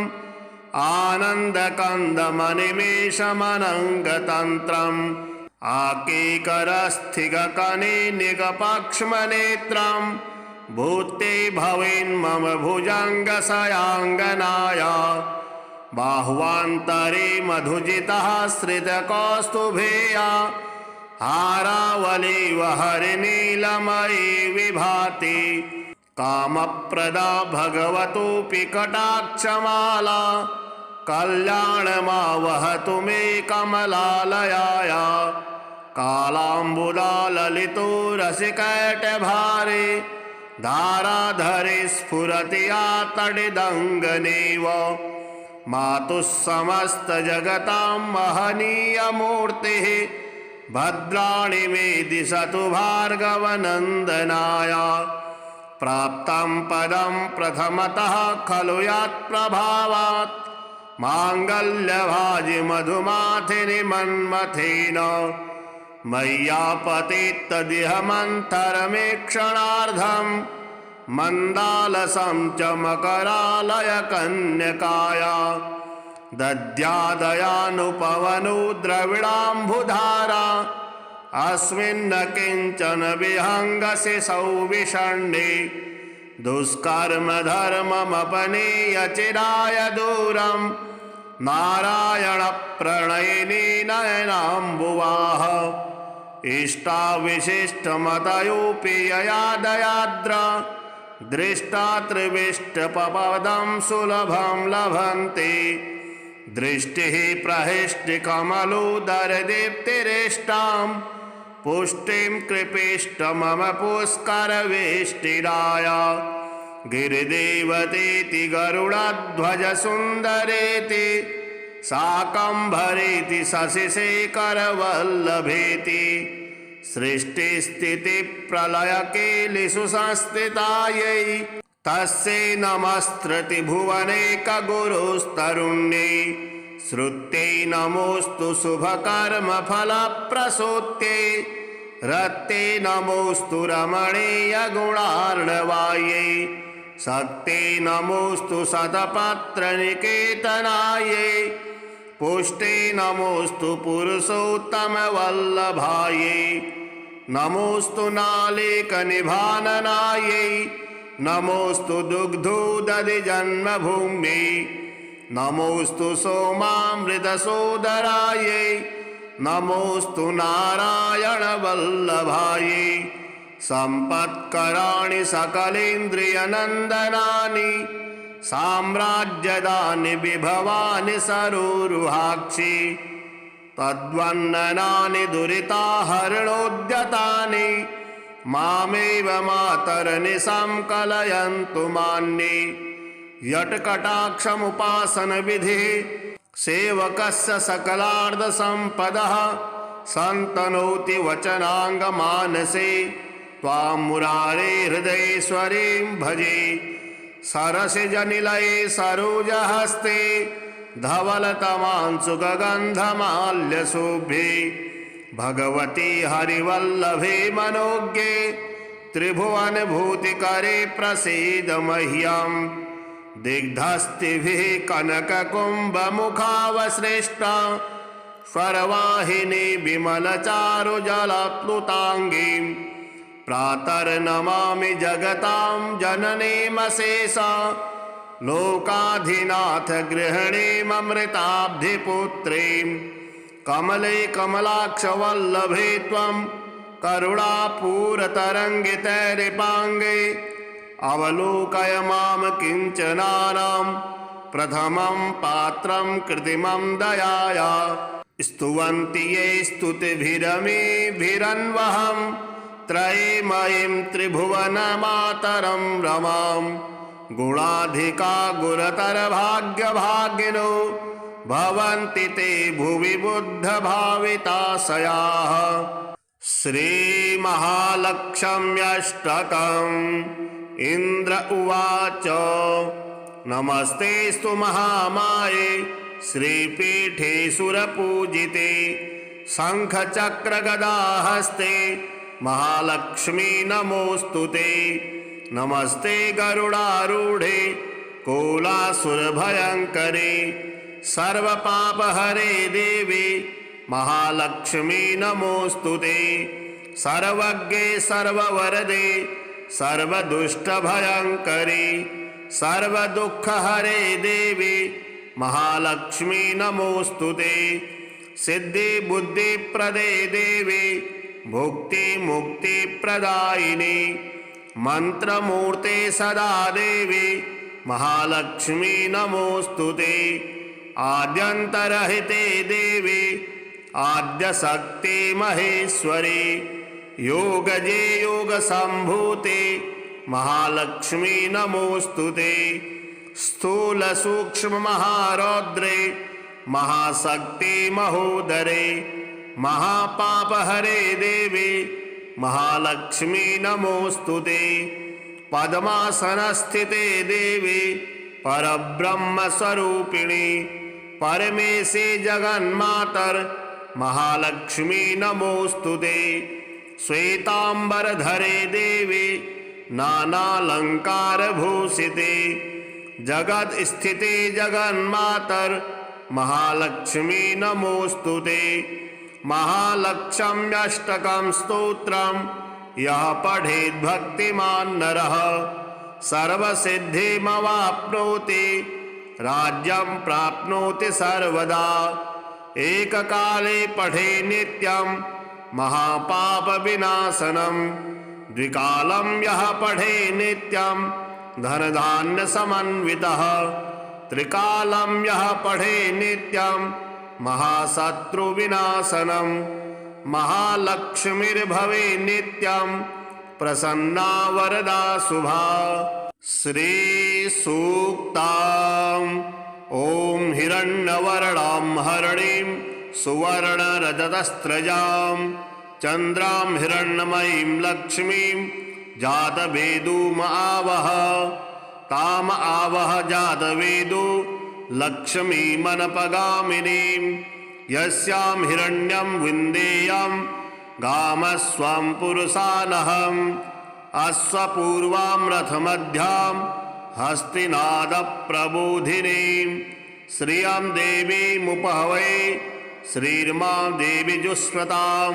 आनन्दकन्दमनिमेषमनङ्गतन्त्रम् आकेकरस्थिगकनिनिगपक्ष्मनेत्रम् भूते भवेन्मम भुजङ्गशयाङ्गनाय बाह्वान्तरे मधुजितः श्रितकौस्तुभेया हारावलीव हरिनीलमयी विभाति कामप्रदा भगवतोऽपि कटाक्षमाला कल्याणमावहतु मे कमलालयाय कालाम्बुला ललितो रसिकैटभारे धाराधरे स्फुरति या तडिदङ्गनेव मातुः समस्तजगतां महनीयमूर्तिः भद्राणि मे दिशतु भार्गवनन्दनाय प्राप्तं पदं प्रथमतः खलु यत्प्रभावात् माङ्गल्यभाजि मधुमाथिनि मन्मथेन मय्यापतित्तदिह मन्थरमेक्षणार्धम् मन्दालसं च मकरालय कन्यकाय दद्यादयानुपवनो द्रविडाम्बुधारा अस्मिन्न किञ्चन विहङ्गसि सौविषण्णे दुष्कर्म धर्ममपनीय चिराय दूरं नारायण प्रणयिनी नयनाम्बुवाः इष्टाविशिष्टमतयोऽपि ययादयाद्र दृष्टा त्रिविष्टपपदं सुलभं लभन्ते दृष्टिः प्रहिष्टिकमलोदरदीप्तिरेष्टां पुष्टिं कृपेष्ट मम पुष्करवेष्टिराय गिरिदेवतेति गरुडध्वजसुन्दरेति शाकम्भरेति शशिशेखरवल्लभेति सृष्टिस्थितिप्रलयकेलिषु संस्थितायै तस्यै नमस्त्रति भुवनैकगुरुस्तरुण्यै श्रुत्यै नमोऽस्तु शुभकर्मफलप्रसूत्यै रत्यै नमोऽस्तु रमणीयगुणार्णवायै शक्त्यै नमोऽस्तु शतपत्रनिकेतनायै पुष्टै नमोऽस्तु पुरुषोत्तमवल्लभायै नमोऽस्तु नालेकनिभाननायै नमोऽस्तु दुग्धोदधिजन्मभूम्यै नमोऽस्तु सोमामृतसोदरायै नमोऽस्तु नारायणवल्लभायै सम्पत्कराणि सकलेन्द्रियनन्दनानि साम्राज्यदानि विभवानि सरोरुहाक्षि तद्वन्ननानि दुरिताहरणोद्यतानि मामेव मातरनिशां कलयन्तु मान्ये यत्कटाक्षमुपासनविधिः सेवकस्य सकलार्धसम्पदः सन्तनोति वचनाङ्गमानसे त्वां मुरारे हृदयेश्वरीं भजे सरसिजनिलये सरोजहस्ते धवलतमांशुगन्धमाल्यशोभे भगवती हरिवल्लभे मनोज्ञे त्रिभुवनभूतिकरे प्रसीद मह्यम् दिग्धस्तिभिः कनककुम्भमुखावसृष्टा स्वरवाहिनी विमलचारुजलप्लुताङ्गीं प्रातर्नमामि जगतां जननीमशेषा लोकाधिनाथ गृहिणीममृताब्धिपुत्रीं कमले कमलाक्षवल्लभे त्वं करुणापूरतरङ्गितैरिपाङ्गे अवलोकय मां किञ्चनानां प्रथमं पात्रं कृत्रिमं दयाया स्तुवन्ति ये स्तुतिभिरमीभिरन्वहं त्रयीमयीं त्रिभुवनमातरं रमां गुणाधिका गुरुतरभाग्यभागिनो भवन्ति ते भुवि बुद्धभाविताशयाः। श्रीमहालक्ष्म्यष्टकम्। इन्द्र उवाच नमस्तेस्तु महामाये श्रीपीठे सुरपूजिते शङ्खचक्रगदाहस्ते महालक्ष्मी नमोऽस्तुते। नमस्ते गरुडारूढे कोलासुरभयङ्करे सर्वपापहरे देवी महालक्ष्मी नमोऽस्तुते। सर्वज्ञे सर्ववरदे सर्वदुष्टभयङ्करे सर्वदुःखहरे देवी महालक्ष्मी नमोऽस्तुते। सिद्धिबुद्धिप्रदे देवी भुक्तिमुक्तिप्रदायिनी मन्त्रमूर्ते सदा देवी महालक्ष्मी नमोऽस्तुते। आद्यन्तरहिते देवी आद्यशक्ति महेश्वरी योगजे योगसम्भूते महालक्ष्मी नमोऽस्तुते। स्थूलसूक्ष्ममहारौद्रे महाशक्ति महोदरे महापापहरे देवी महालक्ष्मी नमोऽस्तुते। पद्मासनस्थिते देवी परब्रह्मस्वरूपिणी परमेशे जगन्मातर महालक्ष्मी नमोऽस्तुते। श्वेतांबरधरे देवी नानालंकारभूषिते जगत्स्थिते जगन्मातर महालक्ष्मी नमोऽस्तुते। महालक्ष्म्यष्टकं स्तोत्रं यः पठेत् भक्तिमान् नरः सर्वसिद्धिमवाप्नोति राज्यं प्राप्नोति सर्वदा। एककाले पठे नित्यं महापापविनाशनं द्विकालं यः पठे नित्यं धनधान्यसमन्वितः त्रिकालं यः पठे नित्यं महाशत्रुविनाशनं महालक्ष्मीर्भवे नित्यं प्रसन्ना वरदा शुभा। श्रीसूक्ताम्। ॐ हिरण्यवर्णां हरिणीं सुवर्णरजतस्रजां चन्द्रां हिरण्मयीं लक्ष्मीं जातवेदुमावह ताम आवह जातवेदो लक्ष्मीमनपगामिनीं यस्यां हिरण्यं विन्देयं गामस्वं पुरुषानहम् अश्वपूर्वां रथमध्यां हस्तिनादप्रबोधिनीं श्रियं देवीमुपहवे श्रीर्मां देवी जुष्मतां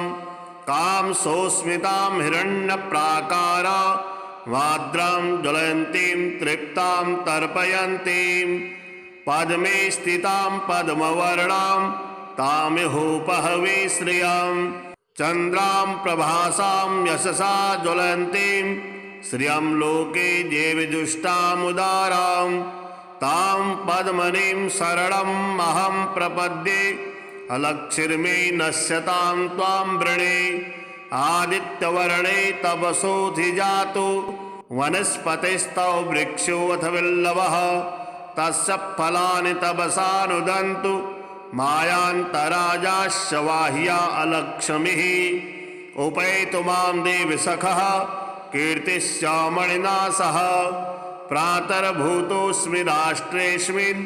कां सोस्मितां हिरण्यप्राकारा वाद्रां ज्वलन्तीं तृप्तां तर्पयन्तीं पद्मे स्थितां पद्मवर्णां तामिहोपहवे श्रियं चन्द्रां प्रभासां यशसा ज्वलन्तीं श्रियं लोके देवजुष्टामुदारां तां पद्मनीं शरणम् अहं प्रपद्ये अलक्षिर्मे नश्यतां त्वां वृणे आदित्यवर्णे तपसोऽधिजातो वनस्पतिस्तव वृक्षोऽथ विल्लवः तस्य फलानि तपसानुदन्तु मायान्तराजाश्च वाह्या अलक्ष्मीः उपैतु मां देवि सखः कीर्तिश्चामणिना सह प्रातर्भूतोऽस्मि राष्ट्रेऽस्मिन्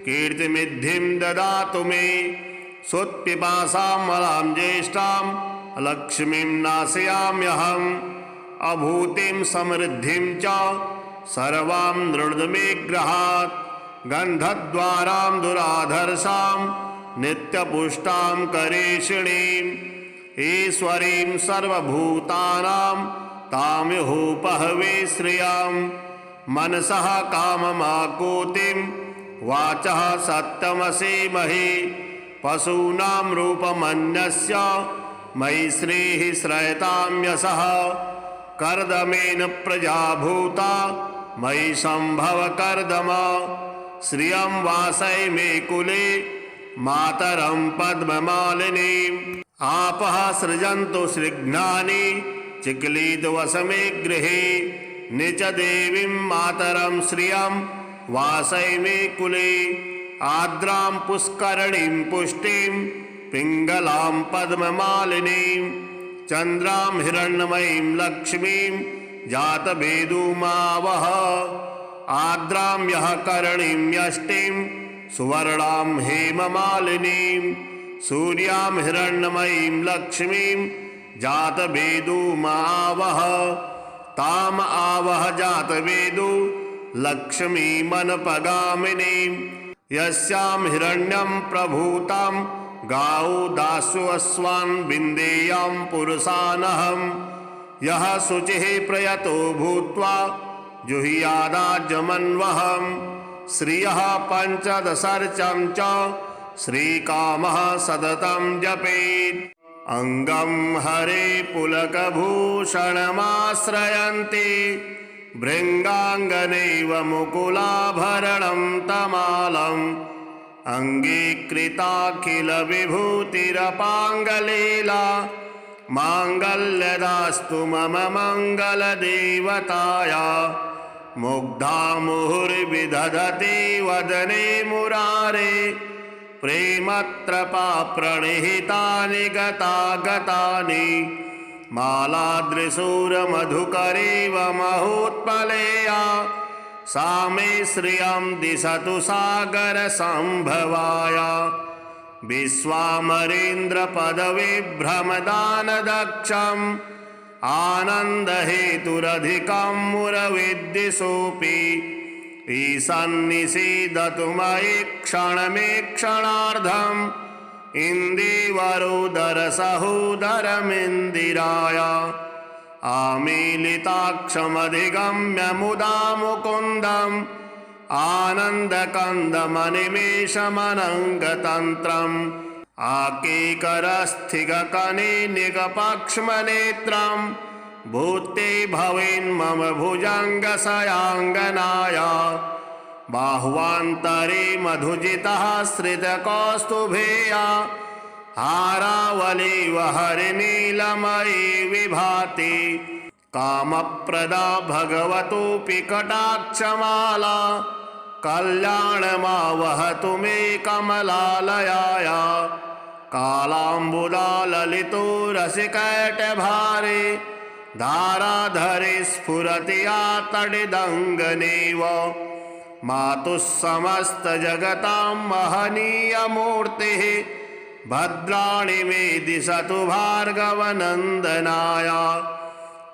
कीर्तिमिद्धिं ददातु मे सुत्पिपासां मलां ज्येष्ठां लक्ष्मीं नाशयाम्यहम् अभूतिं समृद्धिं च सर्वां नृणुद मे गृहात् गन्धद्वारां दुराधर्षां नित्यपुष्टां करेषिणीं ईश्वरीं सर्वभूतानां तामिहोपहवे श्रियं मनसः काममाकोतिं वाचः सत्यमसेमहि पशूनां रूपमन्यस्य मयि श्रीः श्रयतां यशः कर्दमेन प्रजा भूता मयि सम्भव कर्दम श्रियं वासय मे कुले मातरं पद्ममालिनीम् आपः सृजन्तु सृघ्नानि चिक्लीदवसमे गृहे निच देवीं मातरं श्रियं वासय मे कुले आर्द्रां पुष्करणीं पुष्टिं पिङ्गलां पद्ममालिनीं चन्द्रां हिरण्मयीं लक्ष्मीं जातवेदुमावह आर्द्रां यः करणीं यष्टिं सुवर्णां हेममालिनीं सूर्यां हिरण्मयीं लक्ष्मीं जातवेदुमावह ताम आवह जातवेदु लक्ष्मीमनपगामिनीं यस्यां हिरण्यं प्रभूतां गावो दास्यो अश्वान् विन्देयां पुरुषानहं यः शुचिः प्रयतो भूत्वा जुह्यादाज्यमन्वहं श्रियः पञ्चदशर्चं च श्रीकामः सततं जपेत् अंगं हरे पुलकभूषणमाश्रयन्ति भृङ्गाङ्गनैव मुकुलाभरणं तमालम् अङ्गीकृताखिलविभूतिरपाङ्गलीला माङ्गल्यदास्तु मम मङ्गलदेवताया मुग्धा मुहुर्विदधति वदने मुरारे प्रेमत्रपा प्रणिहितानि गतागतानि मालादृशूरमधुकरेव महोत्पलेया सा मे श्रियं दिशतु सागरसम्भवाया विश्वामरेन्द्रपदविभ्रमदानदक्षम् आनन्दहेतुरधिकं मुरविद्दिशोऽपि ईशन्निषीदतु मयि क्षणमेक्षणार्धम् इन्दीवरोदरसहोदरमिन्दिराय आमीलिताक्षमधिगम्य मुदा मुकुन्दम् आनन्दकन्दमनिमेषमनङ्गतन्त्रम् आकेकरस्थिगकनिनिगपक्ष्मनेत्रम् भूते भवेन्मम भुजङ्गशयाङ्गनाय बाह्वान्तरे मधुजितः श्रितकौस्तुभेया हारावलीव हरिनीलमयी विभाति कामप्रदा भगवतोऽपि कटाक्षमाला कल्याणमावहतु मे कमलालयाय कालाम्बुदा ललितो रसिकैटभारे धाराधरे स्फुरति या तडिदङ्गनेव मातुः समस्तजगतां महनीयमूर्तिः भद्राणि मे दिशतु भार्गवनन्दनाय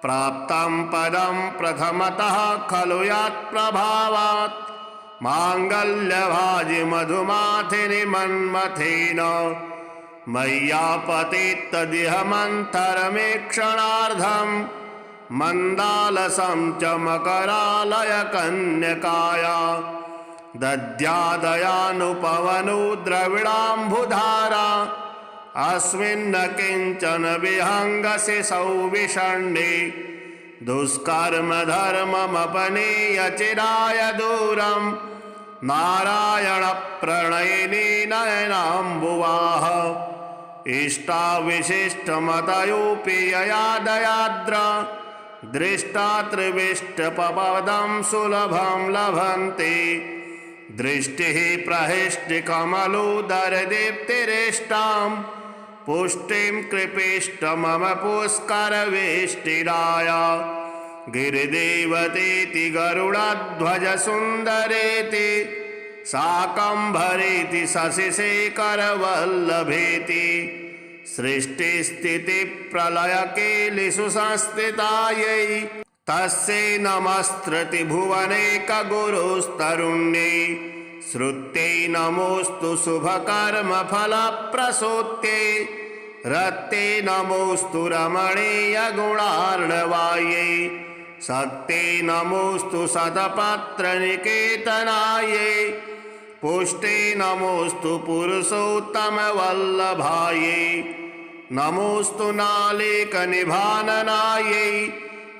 प्राप्तं पदं प्रथमतः खलु यत्प्रभावात् माङ्गल्यभाजि मधुमाथिनि मन्मथेन मय्यापतित्तदिह मन्थरमेक्षणार्धं मन्दालसं च मकरालय कन्यकाया दद्यादयानुपवनो द्रविडाम्बुधारा अस्मिन्न किञ्चन विहङ्गसि सौविषण्णे दुष्कर्म धर्ममपनीय चिराय दूरं नारायण प्रणयिनी नयनाम्बुवाः इष्टाविशिष्टमतयोऽपि ययादयाद्र दृष्टा त्रिविष्टपपदं सुलभं लभन्ते दृष्टिः प्रहिष्टिकमलोदरदीप्तिरेष्टां पुष्टिं कृपिष्ट मम पुष्करवेष्टिराय गिरिदेवतेति गरुडध्वजसुन्दरेति शाकम्भरेति शशिशेखरवल्लभेति सृष्टिस्थितिप्रलयकेलिषु संस्थितायै तस्यै नमस्त्रति भुवनेकगुरुस्तरुण्यै श्रुत्यै नमोऽस्तु शुभकर्मफलप्रसूत्यै रत्यै नमोऽस्तु रमणीयगुणार्णवायै शक्त्यै नमोऽस्तु शतपत्रनिकेतनायै पुष्टे नमोऽस्तु पुरुषोत्तमवल्लभायै नमोऽस्तु नालेकनिभाननायै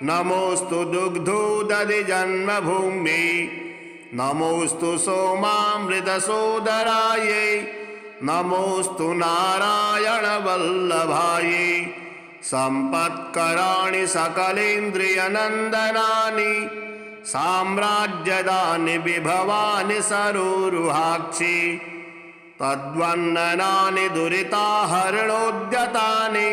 नमोऽस्तु दुग्धोदधिजन्मभूम्यै नमोऽस्तु सोमामृतसोदरायै नमोऽस्तु नारायणवल्लभायै सम्पत्कराणि सकलेन्द्रियनन्दनानि साम्राज्यदानि विभवानि सरोरुहाक्षि तद्वन्ननानि दुरिताहरणोद्यतानि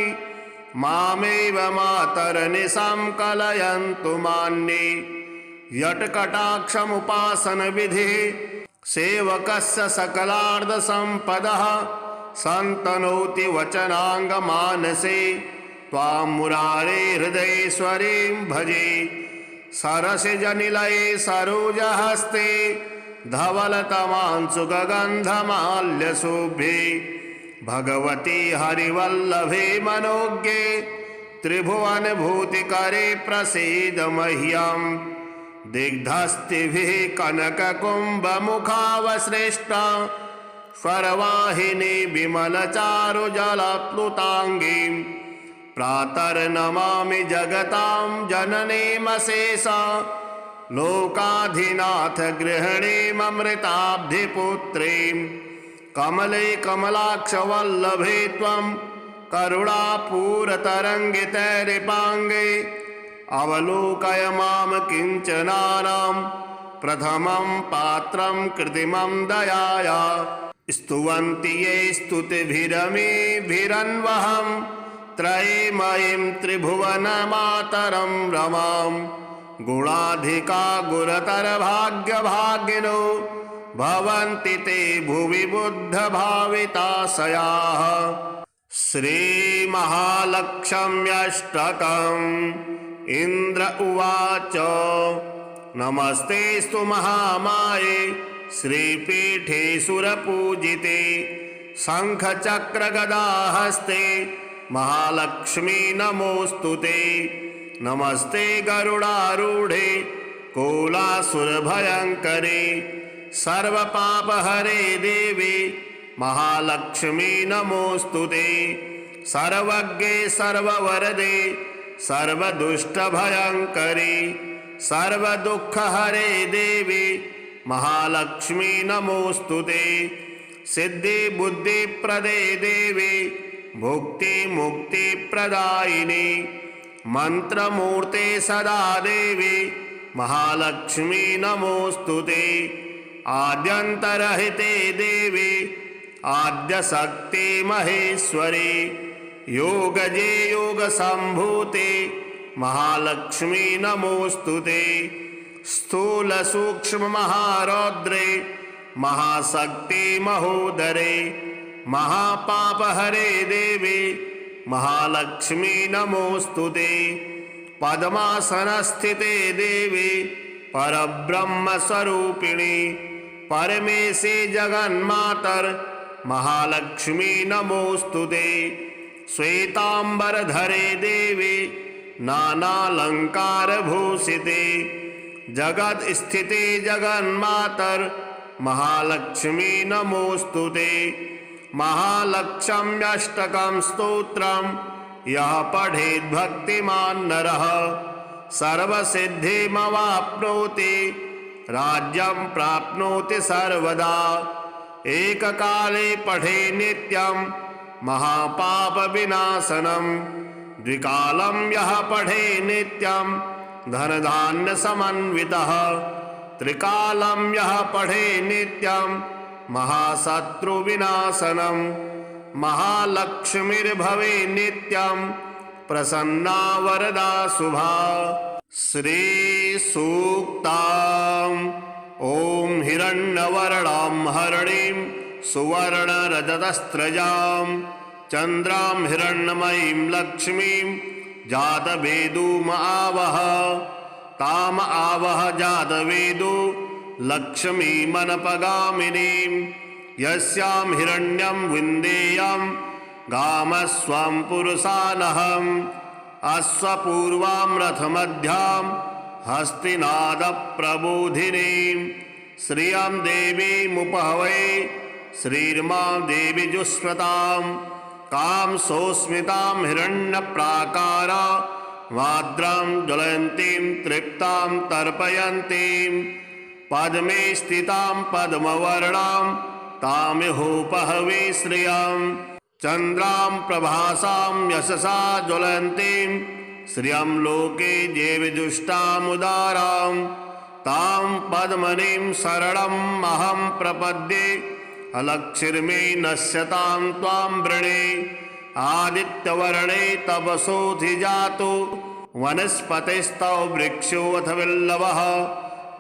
मामेव मातरनिशां कलयन्तु मान्ये यत्कटाक्षमुपासनविधिः सेवकस्य सकलार्धसम्पदः सन्तनोति वचनाङ्गमानसे त्वां मुरारे हृदयेश्वरीं भजे सरसिजनिलये सरोजहस्ते धवलतमांशुगन्धमाल्यशोभे भगवती हरिवल्लभे मनोज्ञे त्रिभुवनभूतिकरे प्रसीद मह्यम् दिग्धस्तिभिः कनककुम्भमुखावसृष्टा स्वरवाहिनी विमलचारुजलप्लुताङ्गीं प्रातर्नमामि जगतां जननीमशेषा लोकाधिनाथ गृहिणीममृताब्धिपुत्रीं कमले कमलाक्षवल्लभे त्वं करुणापूरतरङ्गितैरिपाङ्गे अवलोकय मां किञ्चनानां प्रथमं पात्रं कृत्रिमं दयाया स्तुवन्ति ये स्तुतिभिरमीभिरन्वहं त्रयीमयीं त्रिभुवनमातरं रमां गुणाधिका गुरुतरभाग्यभागिनो भवन्ति ते भुवि बुद्धभाविताशयाः श्रीमहालक्ष्म्यष्टकम् इन्द्र उवाच नमस्तेस्तु महामाये श्रीपीठे सुरपूजिते शङ्खचक्रगदाहस्ते महालक्ष्मी नमोऽस्तु ते नमस्ते गरुडारूढे कोलासुरभयङ्करे सर्वपापहरे देवी महालक्ष्मी नमोऽस्तु ते सर्वज्ञे सर्ववरदे सर्वदुष्टभयङ्करी सर्वदुःखहरे देवी महालक्ष्मी नमोऽस्तु ते सिद्धिबुद्धिप्रदे देवी भुक्तिमुक्तिप्रदायिनी मन्त्रमूर्ते सदा देवी महालक्ष्मी नमोऽस्तु ते आद्यन्तरहिते देवी आद्यशक्ति महेश्वरी योगजे योगसम्भूते महालक्ष्मी नमोऽस्तु ते स्थूलसूक्ष्ममहारौद्रे महाशक्ति महोदरे महापापहरे देवी महालक्ष्मी नमोऽस्तु ते पद्मासनस्थिते देवी परब्रह्मस्वरूपिणी परमेशे जगन्मातर महालक्ष्मी नमोऽस्तु ते श्वेतांबरधरे देवी नानालंकारभूषिते जगत स्थिते जगन्मातर महालक्ष्मी नमोऽस्तु ते महालक्ष्म्यष्टकं स्तोत्रं यः पठेत् भक्तिमान् नरः सर्वसिद्धिमवाप्नोति राज्यं प्राप्नोति सर्वदा एककाले पठे नित्यं महापापविनाशनं द्विकालं यः पठे नित्यं धनधान्यसमन्वितः त्रिकालं यः पठे नित्यं महाशत्रुविनाशनं महालक्ष्मीर्भवे नित्यं प्रसन्ना वरदा शुभा श्रीसूक्ताम् ॐ हिरण्यवर्णां हरिणीं सुवर्णरजतस्रजां चन्द्रां हिरण्मयीं लक्ष्मीं जातवेदुमावह ताम आवह जातवेदो लक्ष्मीमनपगामिनीं यस्यां हिरण्यं विन्देयं गामस्वं पुरुषानहम् अश्वपूर्वां रथमध्यां हस्तिनादप्रबोधिनीं श्रियं देवीमुपहवै श्रीर्मां देवी जुष्वतां कामसोस्मितां हिरण्यप्राकारा वाद्रां ज्वलन्तीं तृप्तां तर्पयन्तीं पद्मे स्थितां पद्मवर्णां तामिहोपहवे श्रियं चन्द्रां प्रभासां यशसा ज्वलन्तीं श्रियं लोके देवजुष्टामुदारां तां पद्मनीं शरणम् अहं प्रपद्ये अलक्षिर्मे नश्यतां त्वां वृणे आदित्यवर्णे तपसोऽधिजातो वनस्पतिस्तव वृक्षोऽथ विल्लवः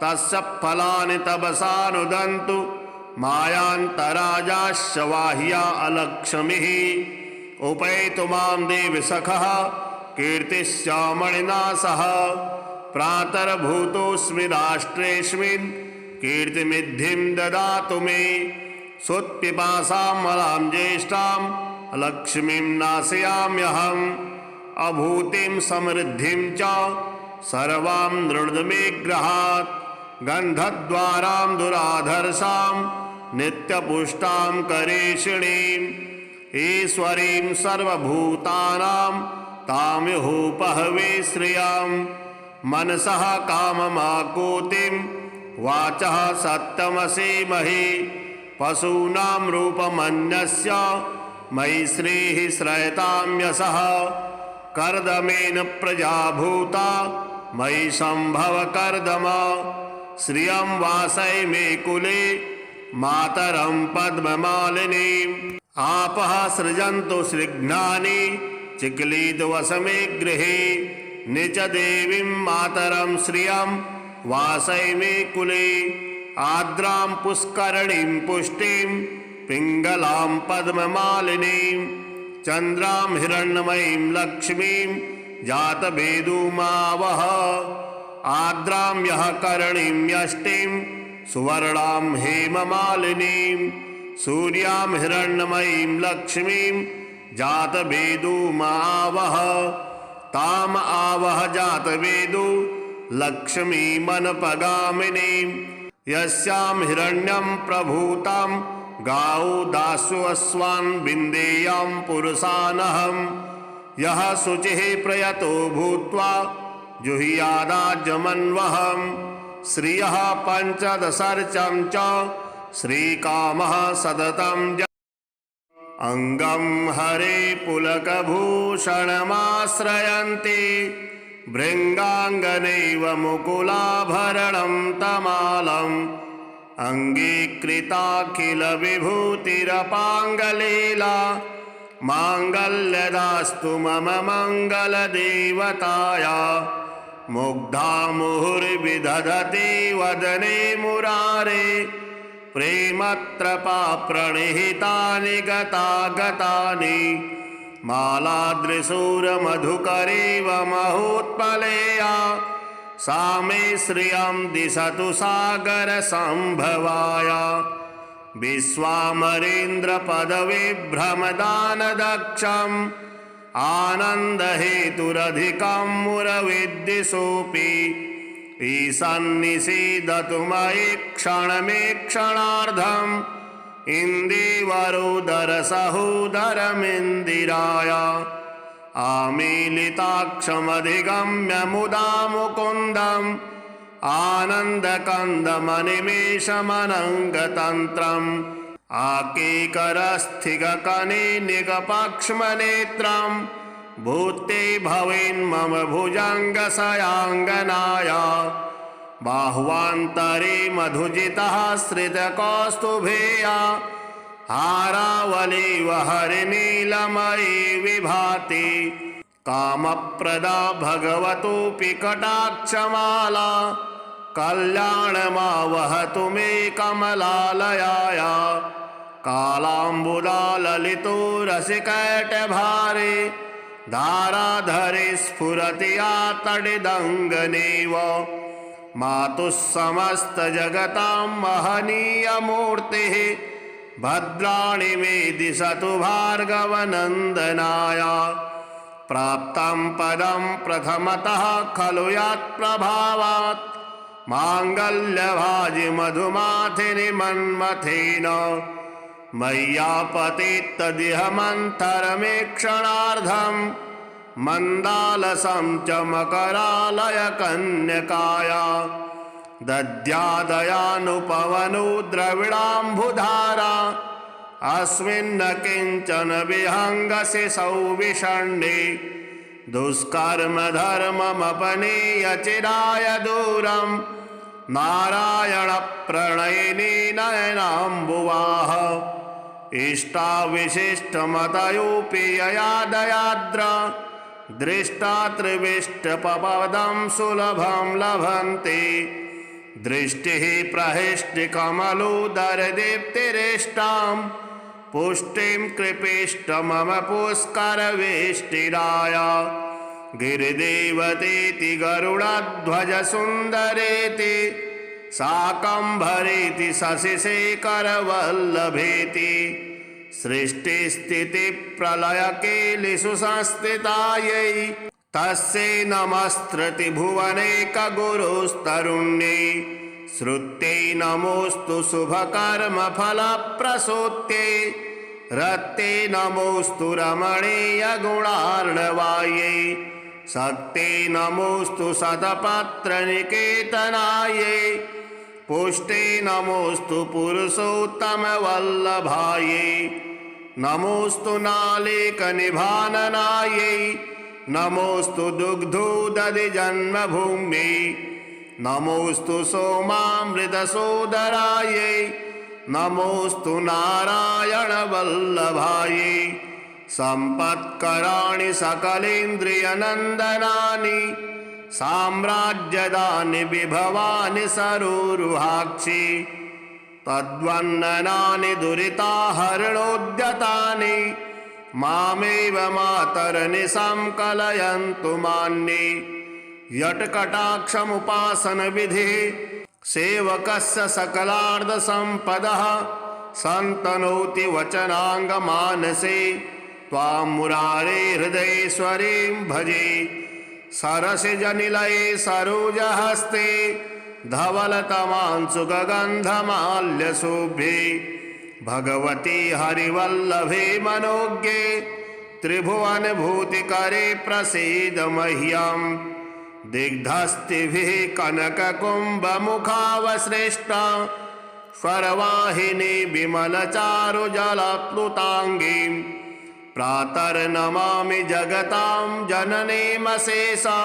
तस्य फलानि तपसानुदन्तु मायान्तराजाश्च वाह्या अलक्ष्मीः उपैतु मां देवि सखः कीर्तिश्चामणिना सह प्रातर्भूतोऽस्मि राष्ट्रेऽस्मिन् कीर्तिमिद्धिं ददातु मे सुत्पिपासां मलां ज्येष्ठां लक्ष्मीं नाशयाम्यहम् अभूतिं समृद्धिं च सर्वां नृणुमे गृहात् गन्धद्वारां दुराधर्षां नित्यपुष्टां करेषिणीम् ईश्वरीं सर्वभूतानां तामिहोपहवे श्रियां मनसः काममाकूतिं वाचः सत्यमसीमहि पशूनां रूपमन्यस्य मयि श्रीः श्रयतां यशः कर्दमेन प्रजा भूता मयि सम्भव कर्दम श्रियं वासय मे कुले मातरं पद्ममालिनीम् आपः सृजन्तु स्निग्धानि चिक्लीदवसमे गृहे निच देवीं मातरं श्रियं वासय मे कुले आर्द्रां पुष्करणीं पुष्टिं पिङ्गलां पद्ममालिनीं चन्द्रां हिरण्मयीं लक्ष्मीं जातवेदुमावह आर्द्रां यः करणीं यष्टिं सुवर्णां हेममालिनीं सूर्यां हिरण्मयीं लक्ष्मीं जातवेदुमावह ताम आवह जातवेदु लक्ष्मीमनपगामिनीं यस्यां हिरण्यं प्रभूतां गावो दासो अश्वान् विन्देयां पुरुषानहं यः शुचिः प्रयतो भूत्वा जुह्यादाजमन्वहं श्रियः पञ्चदशर्चं च श्रीकामः सततं अंगं हरे पुलकभूषणमाश्रयन्ति भृङ्गाङ्गनैव मुकुलाभरणं तमालम् अङ्गीकृताखिल विभूतिरपाङ्गलीला माङ्गल्यदास्तु मम मङ्गलदेवताया मुग्धा मुहुर्विदधति वदने मुरारे प्रेमत्रपा प्रणिहितानि गतागतानि मालादृशूरमधुकरेव महोत्पलेया सा मे श्रियं दिशतु सागरसम्भवाय विश्वामरेन्द्रपदविभ्रमदानदक्षम् आनन्दहेतुरधिकं मुरविद्दिशोऽपि ईशान्निषीदतु मयि क्षणमेक्षणार्धम् इन्दीवरोदरसहोदरमिन्दिराय आमीलिताक्षमधिगम्य मुदा मुकुन्दम् आनन्दकन्दमनिमेषमनङ्गतन्त्रम् आकेकरस्थिगकनिनिगपक्ष्मनेत्रम् भूते भवेन्मम भुजङ्गशयाङ्गनाय बाह्वान्तरे मधुजितः श्रितकौस्तुभेया हारावलीव हरिनीलमयी विभाति कामप्रदा भगवतोऽपि कटाक्षमाला कल्याणमावहतु मे कमलालयाय कालाम्बुदा ललितो रसिकैटभारे धाराधरे स्फुरति या तडिदङ्गनेव मातुः समस्तजगतां महनीयमूर्तिः भद्राणि मे दिशतु भार्गवनन्दनाय प्राप्तं पदं प्रथमतः खलु यत्प्रभावात् माङ्गल्यभाजि मधुमाथिनि मन्मथेन मय्यापतित्तदिह मन्थरमेक्षणार्धं मन्दालसं च मकरालयकन्यकाया दद्यादयानुपवनो द्रविडाम्बुधारा अस्मिन्न किञ्चन विहङ्गसि सौविषण्णे दुष्कर्म धर्ममपनीय चिराय दूरं नारायण प्रणयिनी नयनाम्बुवाः इष्टाविशिष्टमतयोऽपि ययादयाद्र दृष्टा त्रिविष्टपपदं सुलभं लभन्ते दृष्टिः प्रहिष्टिकमलोदरदीप्तिरेष्टां पुष्टिं कृपिष्ट मम पुष्करवेष्टिराय गिरिदेवतेति गरुडध्वजसुन्दरेति शाकम्भरेति शशिशेखरवल्लभेति सृष्टिस्थितिप्रलयकेलिषु संस्थितायै तस्यै नमस्त्रति भुवनैकगुरुस्तरुण्यै श्रुत्यै नमोऽस्तु शुभकर्मफलप्रसूत्यै रत्यै नमोऽस्तु रमणीयगुणार्णवायै शक्त्यै नमोऽस्तु शतपत्रनिकेतनायै पुष्टे नमोऽस्तु पुरुषोत्तमवल्लभायै नमोऽस्तु नालेकनिभाननायै नमोऽस्तु दुग्धोदधिजन्मभूम्यै नमोऽस्तु सोमामृतसोदरायै नमोऽस्तु नारायणवल्लभायै सम्पत्कराणि सकलेन्द्रियनन्दनानि साम्राज्यदानि विभवानि सरोरुहाक्षि तद्वन्ननानि दुरिताहरणोद्यतानि मामेव मातरनिशां कलयन्तु मान्ये यत्कटाक्षमुपासनविधिः सेवकस्य सकलार्धसम्पदः सन्तनोति वचनाङ्गमानसे त्वां मुरारे हृदयेश्वरीं भजे सरसिजनिलये सरोजहस्ते धवलतमांशुगन्धमाल्यशोभे भगवती हरिवल्लभे मनोज्ञे त्रिभुवनभूतिकरे प्रसीद मह्यम् दिग्धस्तिभिः कनककुम्भमुखावसृष्टा स्वरवाहिनी विमलचारुजलप्लुताङ्गीं प्रातर्नमामि जगतां जननीमशेषा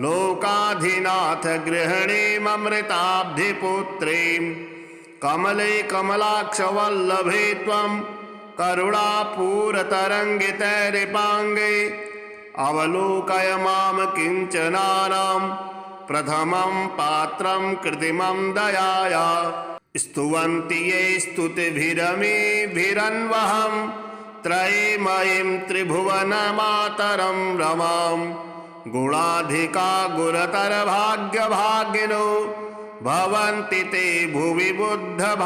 लोकाधिनाथ गृहिणीममृताब्धिपुत्रीं कमले कमलाक्षवल्लभे त्वं करुणापूरतरङ्गितैरिपाङ्गे अवलोकय मां किञ्चनानां प्रथमं पात्रं कृत्रिमं दयाया स्तुवन्ति ये स्तुतिभिरमीभिरन्वहं त्रयीमयीं त्रिभुवनमातरं रमां गुणाधिका गुरुतरभाग्यभागिनो भवन्ति ते भुवि बुद्धभाविताशयाः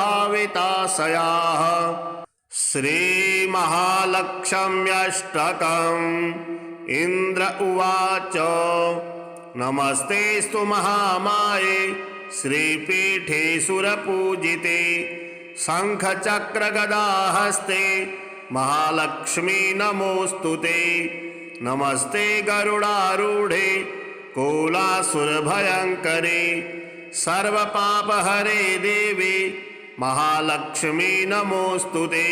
श्रीमहालक्ष्म्यष्टकम् इन्द्र उवाच नमस्तेस्तु महामाये श्रीपीठे सुरपूजिते शङ्खचक्रगदाहस्ते महालक्ष्मी नमोऽस्तु ते नमस्ते गरुडारूढे कोलासुरभयङ्करे सर्वपापहरे देवी महालक्ष्मी नमोऽस्तु ते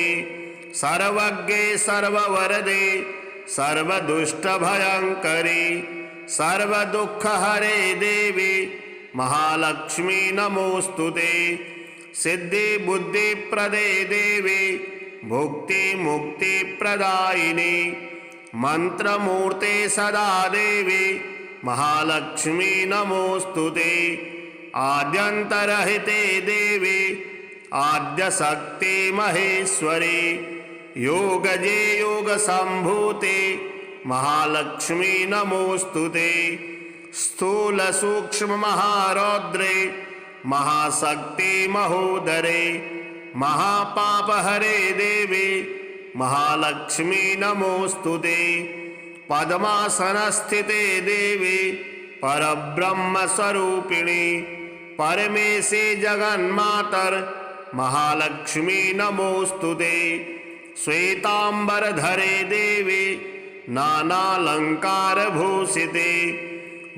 सर्वज्ञे सर्ववरदे सर्वदुष्टभयङ्करी सर्वदुःखहरे देवी महालक्ष्मी नमोऽस्तु ते सिद्धिबुद्धिप्रदे देवी भुक्तिमुक्तिप्रदायिनी मन्त्रमूर्ते सदा देवी महालक्ष्मी नमोऽस्तु ते आद्यन्तरहिते देवी आद्यशक्ति महेश्वरी योगजे योगसम्भूते महालक्ष्मी नमोऽस्तु ते स्थूलसूक्ष्ममहारौद्रे महाशक्ति महोदरे महापापहरे देवी महालक्ष्मी नमोऽस्तु ते पद्मासनस्थिते देवी परब्रह्मस्वरूपिणी परमेशे जगन्मातर महालक्ष्मी नमोऽस्तुते। श्वेतांबरधरे देवी नानालंकारभूषिते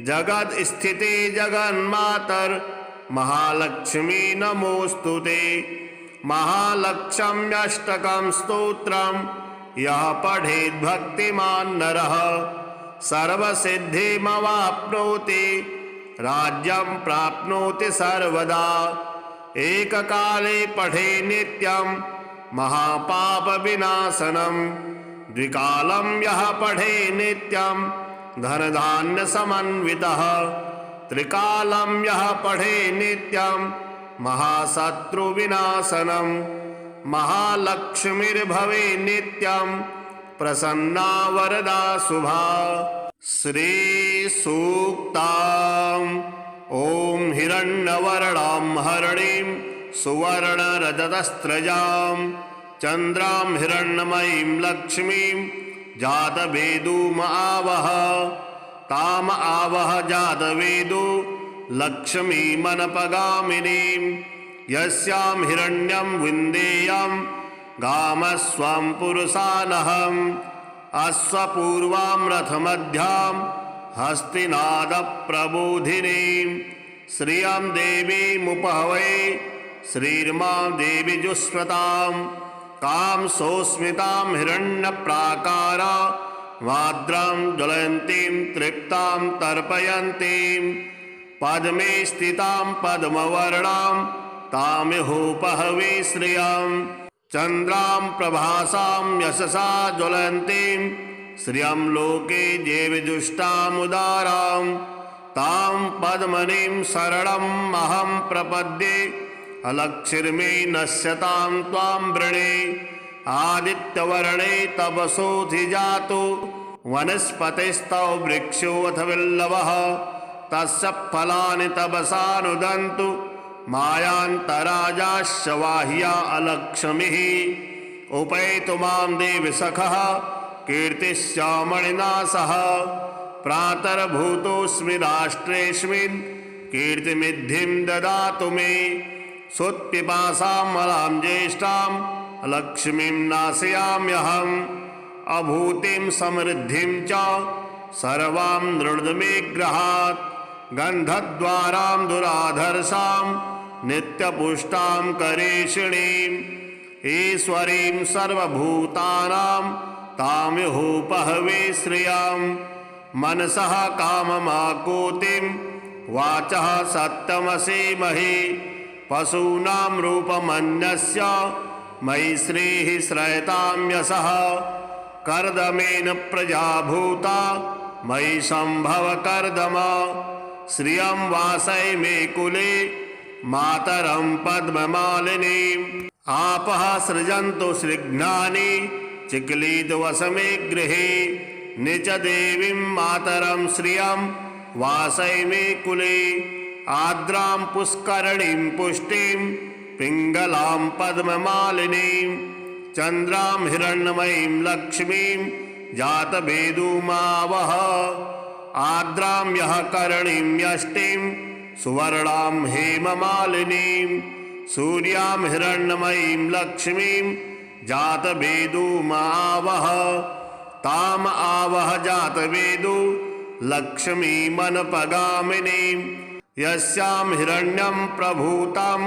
जगत्स्थिते जगन्मातर महालक्ष्मी नमोऽस्तुते। महालक्ष्म्यष्टकं स्तोत्रम् यः पठेत् भक्तिमान् नरः सर्वसिद्धिमवाप्नोति राज्यं प्राप्नोति सर्वदा। एककाले पठे नित्यं महापापविनाशनं द्विकालं यः पठे नित्यं धनधान्यसमन्वितः त्रिकालं यः पठे नित्यं महाशत्रुविनाशनं महालक्ष्मीर्भवे नित्यं प्रसन्ना वरदा शुभा। श्रीसूक्ताम् ॐ हिरण्यवर्णां हरिणीं सुवर्णरजतस्रजां चन्द्रां हिरण्मयीं लक्ष्मीं जातवेदुमावह ताम आवह जातवेदो लक्ष्मीमनपगामिनीं यस्यां हिरण्यं विन्देयं गामस्वं पुरुषानहम् अश्वपूर्वां रथमध्यां हस्तिनादप्रबोधिनीं श्रियं देवीमुपहवे श्रीर्मां देवी जुष्वतां कां सोस्मितां हिरण्यप्राकारा वाद्रां ज्वलन्तीं तृप्तां तर्पयन्तीं पद्मे स्थितां पद्मवर्णां तामिहोपहवे श्रियं चन्द्रां प्रभासां यशसा ज्वलन्तीं श्रियं लोके देवजुष्टामुदारां तां पद्मनीं शरणम् अहं प्रपद्ये अलक्षिर्मे नश्यतां त्वां वृणे आदित्यवर्णे तपसोऽधिजातो वनस्पतिस्तव वृक्षोऽथ विल्लवः तस्य फलानि तपसानुदन्तु मायान्तराजाश्च वाह्या अलक्ष्मीः उपैतु मां देवि सखः कीर्तिश्चामणिना सह प्रातर्भूतोऽस्मि राष्ट्रेऽस्मिन् कीर्तिमिद्धिं ददातु मे सुत्पिपासां मलां ज्येष्ठां लक्ष्मीं नाशयाम्यहम् अभूतिं समृद्धिं च सर्वां नृणुमे गृहात् गन्धद्वारां दुराधर्षां नित्यपुष्टां करेषिणीम् ईश्वरीं सर्वभूतानां तामिहोपहवे श्रियं मनसः काममाकोतिं वाचः सत्यमसीमहि पशूनां रूपमन्यस्य मयि श्रीः श्रयतां यशः कर्दमेन प्रजा भूता मयि सम्भव कर्दम श्रियं वासय मे कुले मातरं पद्ममालिनीम् आपः सृजन्तु श्रीघ्नानि चिक्लीदवसमे गृहे निच देवीं मातरं श्रियं वासय मे कुले आर्द्रां पुष्करणीं पुष्टिं पिङ्गलां पद्ममालिनीं चन्द्रां हिरण्मयीं लक्ष्मीं जातवेदुमावह आर्द्रां यः करणीं यष्टिं सुवर्णां हेममालिनीं सूर्यां हिरण्मयीं लक्ष्मीं जातवेदुमावह ताम आवह जातवेदु लक्ष्मीमनपगामिनीं यस्यां हिरण्यं प्रभूतां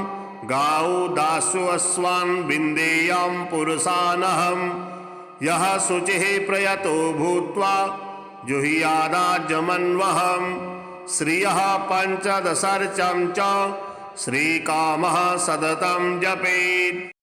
गावो दासो अश्वान् विन्देयां पुरुषानहम् यः शुचिः प्रयतो भूत्वा जुह्यादाजमन्वहम् श्रियः पञ्चदशर्चं च श्रीकामः सततं जपेत्।